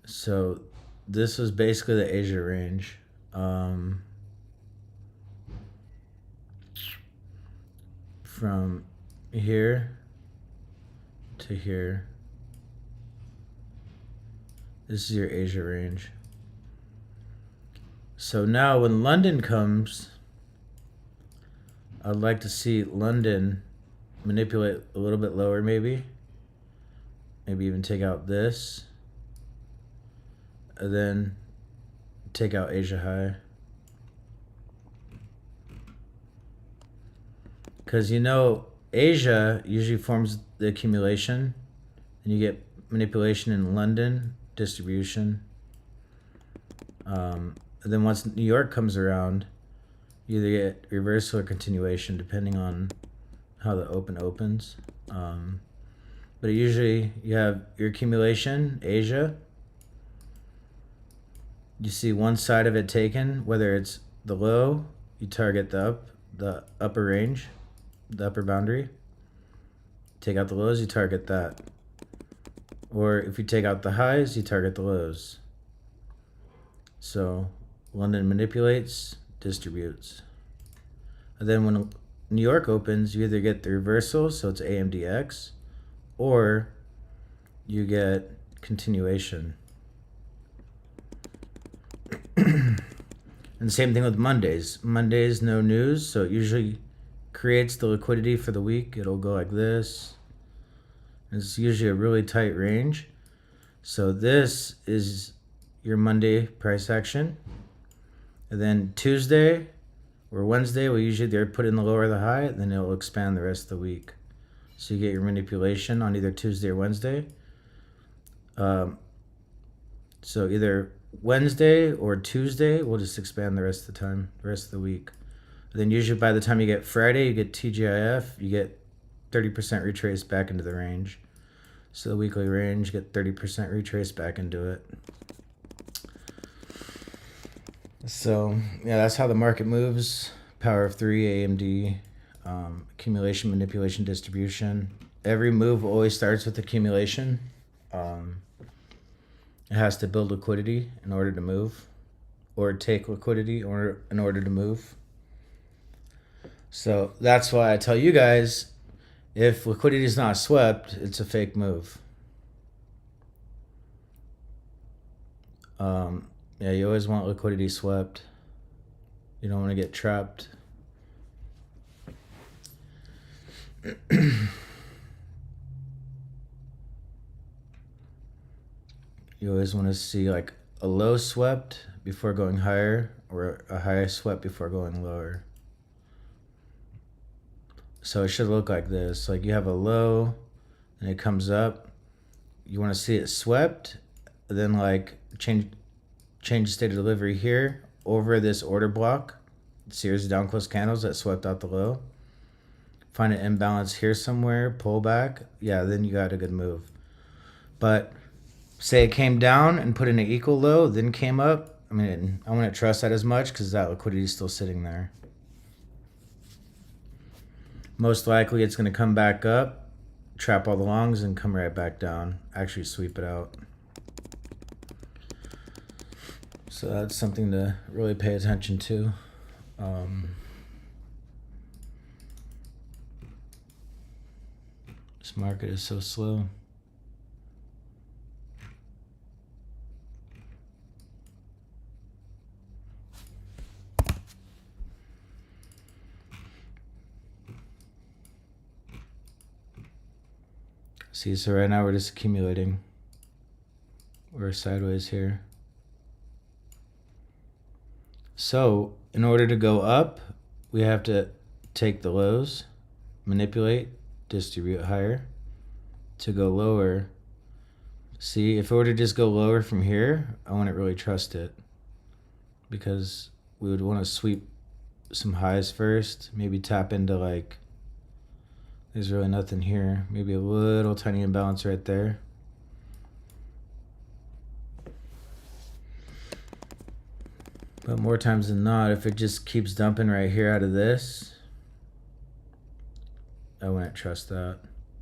A: So this was basically the Asia range. from here to here. This is your Asia range. So now when London comes, I'd like to see London manipulate a little bit lower, maybe even take out this, and then take out Asia high. Because Asia usually forms the accumulation, and you get manipulation in London, distribution. And then once New York comes around, you either get reversal or continuation, depending on how the open opens. But usually you have your accumulation, Asia. You see one side of it taken, whether it's the low, you target the upper range, the upper boundary. Take out the lows, you target that. Or if you take out the highs, you target the lows. So London manipulates, distributes. And then when New York opens, you either get the reversal, so it's AMDX, or you get continuation. And same thing with Mondays. Mondays, no news, so it usually creates the liquidity for the week. It'll go like this. It's usually a really tight range. So this is your Monday price action. And then Tuesday or Wednesday, we usually either put in the low or the high, and then it'll expand the rest of the week. So you get your manipulation on either Tuesday or Wednesday. So either Wednesday or Tuesday, we'll just expand the rest of the time, the rest of the week. And then usually by the time you get Friday, you get TGIF, you get 30% retrace back into the range. So the weekly range, get 30% retrace back into it. So yeah, that's how the market moves. Power of 3, AMD, accumulation, manipulation, distribution. Every move always starts with accumulation. It has to build liquidity in order to move, or take liquidity in order to move. So that's why I tell you guys, if liquidity is not swept, it's a fake move. Yeah, you always want liquidity swept. You don't want to get trapped. You always want to see like a low swept before going higher, or a high swept before going lower. So it should look like this. Like you have a low and it comes up. You want to see it swept, then like change state of delivery here over this order block. Series of down close candles that swept out the low. Find an imbalance here somewhere, pull back. Yeah, then you got a good move. But say it came down and put in an equal low, then came up. I mean, I wouldn't trust that as much because that liquidity is still sitting there. Most likely it's going to come back up, trap all the longs, and come right back down. Actually sweep it out. So that's something to really pay attention to. This market is so slow. See, so right now we're just accumulating. We're sideways here. So in order to go up, we have to take the lows, manipulate, distribute higher. To go lower, see, if it were to just go lower from here, I wouldn't really trust it, because we would want to sweep some highs first, maybe tap into like, there's really nothing here, maybe a little tiny imbalance right there. But more times than not, if it just keeps dumping right here out of this, I wouldn't trust that.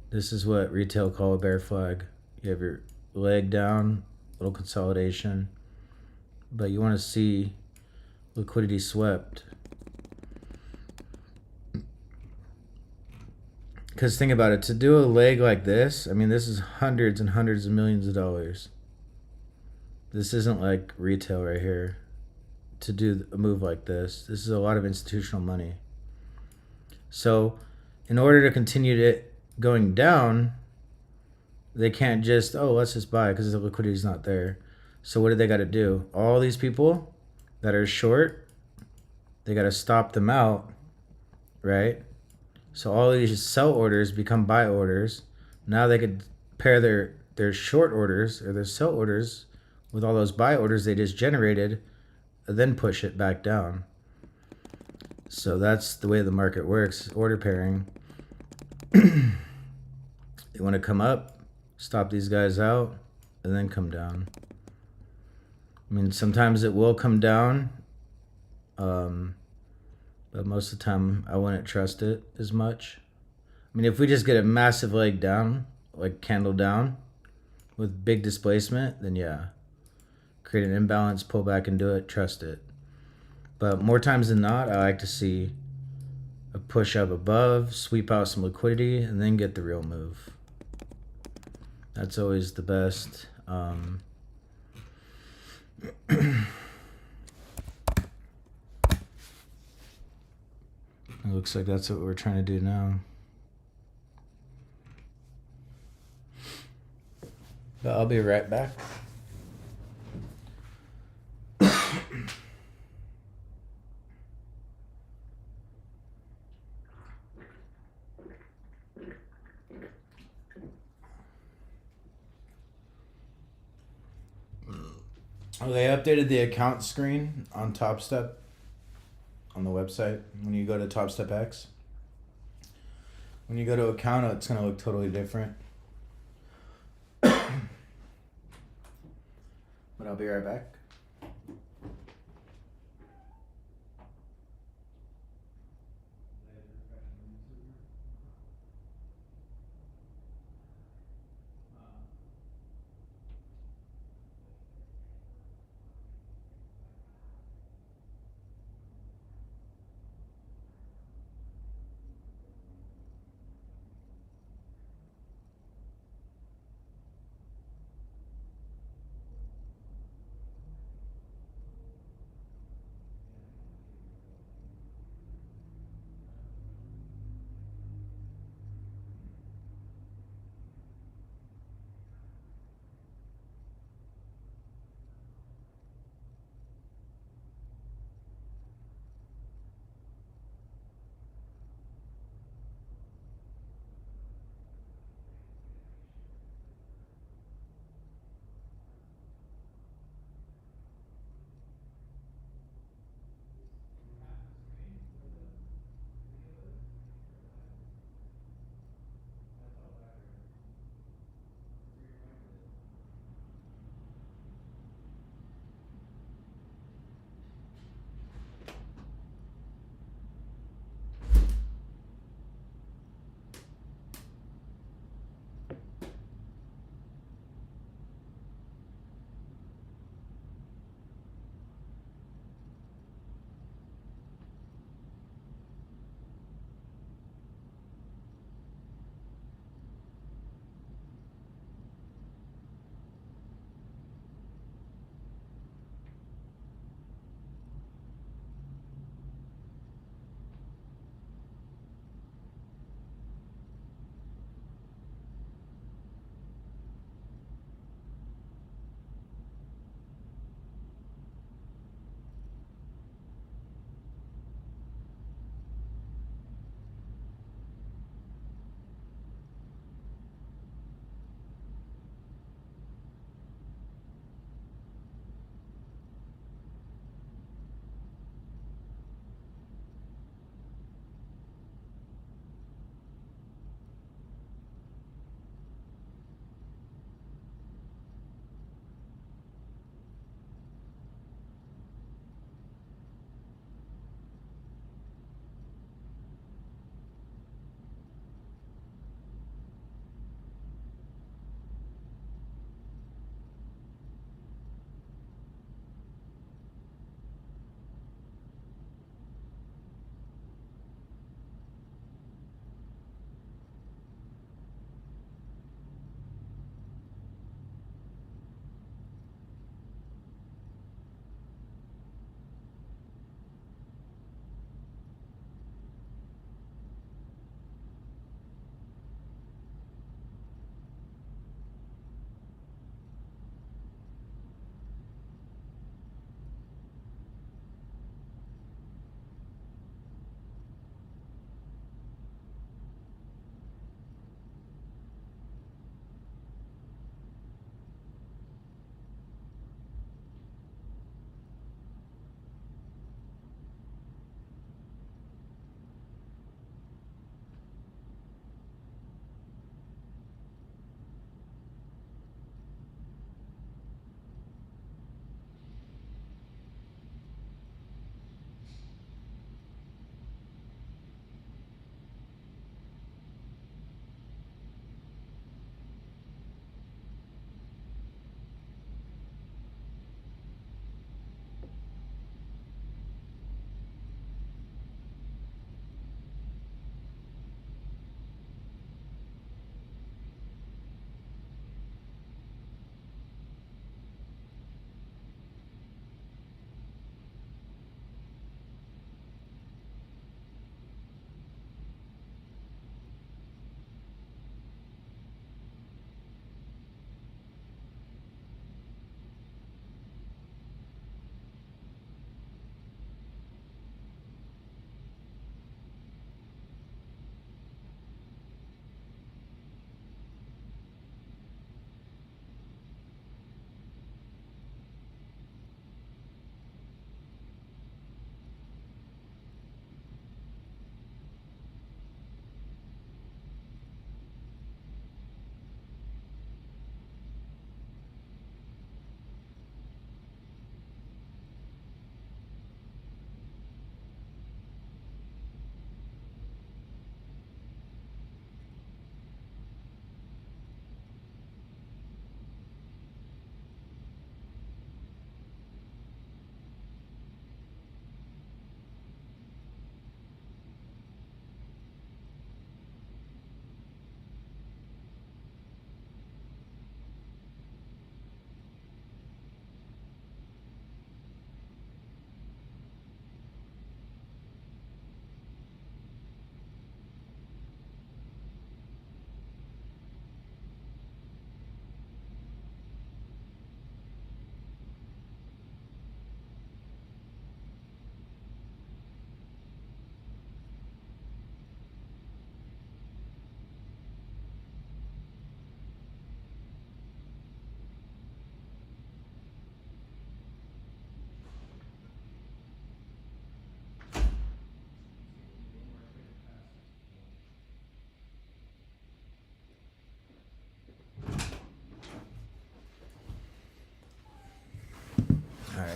A: This is what retail call a bear flag. You have your leg down, little consolidation, but you want to see liquidity swept. because think about it. To do a leg like this, I mean, this is hundreds and hundreds of millions of dollars. This isn't like retail right here. To do a move like this is a lot of institutional money. So in order to continue it going down, they can't just, oh, let's just buy because the liquidity is not there. So what do they got to do? All these people that are short, they got to stop them out, right? So all these sell orders become buy orders. Now they could pair their short orders or their sell orders with all those buy orders they just generated, and then push it back down. So that's the way the market works, order pairing. They want to come up, stop these guys out, and then come down. I mean, sometimes it will come down, but most of the time I wouldn't trust it as much. I mean, if we just get a massive leg down, like candle down, with big displacement, then yeah. Create an imbalance, pull back and do it, trust it. But more times than not, I like to see a push up above, sweep out some liquidity, and then get the real move. That's always the best. It looks like that's what we're trying to do now. But I'll be right back. They updated the account screen on TopStep on the website. When you go to TopStep X, when you go to account, it's going to look totally different. But I'll be right back.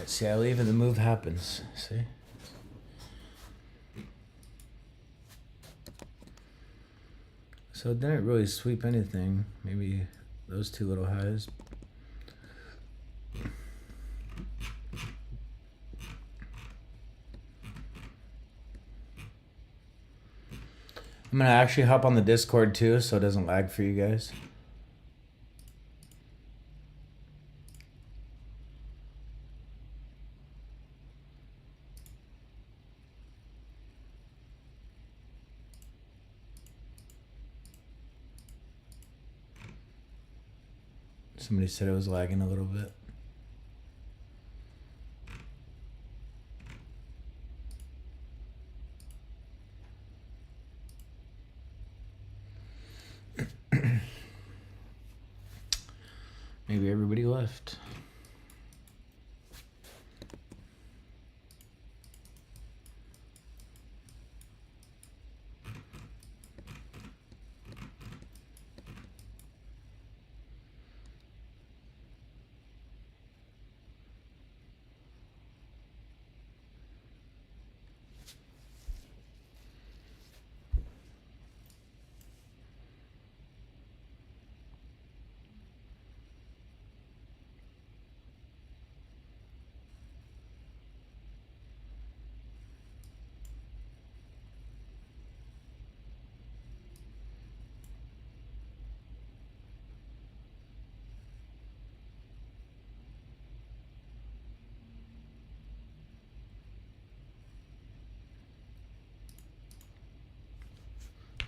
A: See, I leave and the move happens. See? So it didn't really sweep anything. Maybe those two little highs. I'm gonna actually hop on the Discord too, so it doesn't lag for you guys. Somebody said it was lagging a little bit. Maybe everybody left.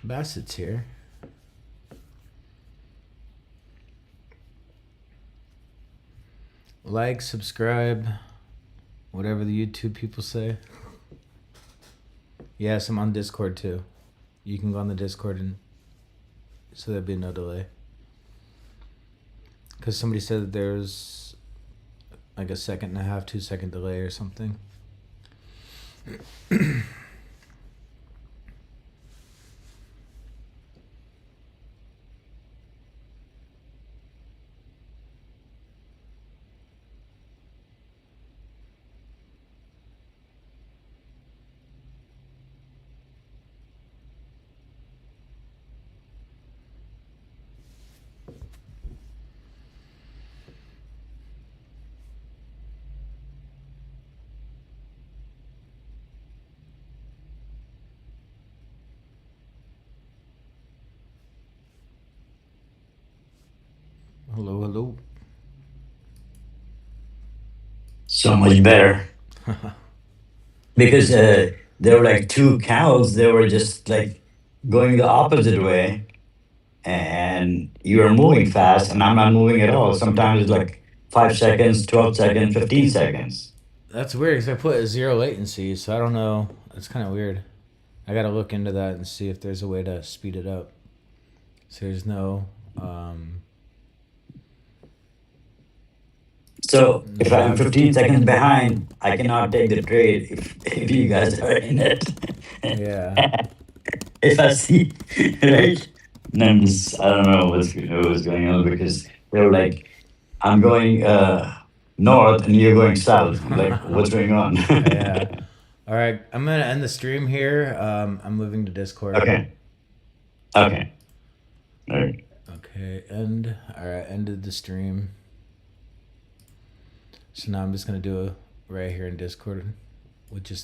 A: Bassett's here. Like, subscribe, whatever the YouTube people say. Yes, I'm on Discord too. You can go on the Discord and so there'll be no delay. Because somebody said that there's like a 1.5, 2-second delay or something. Hello, hello.
B: So much better. Because there were like two cows, they were just like going the opposite way, and you are moving fast, and I'm not moving at all. Sometimes it's like 5 seconds, 12 seconds, 15 seconds.
A: That's weird because I put a 0 latency, so I don't know. It's kind of weird. I gotta look into that and see if there's a way to speed it up. So there's no.
B: So if I'm 15 seconds behind, I cannot take the trade if you guys are in it.
A: Yeah.
B: If I see, right? Then I don't know what's going on, because they were like, I'm going north and you're going south. I'm like, what's going on?
A: Yeah. All right. I'm gonna end the stream here. I'm moving to Discord.
B: Okay. Okay. All right.
A: Okay. End. All right. Ended the stream. So now I'm just gonna do it right here in Discord, with just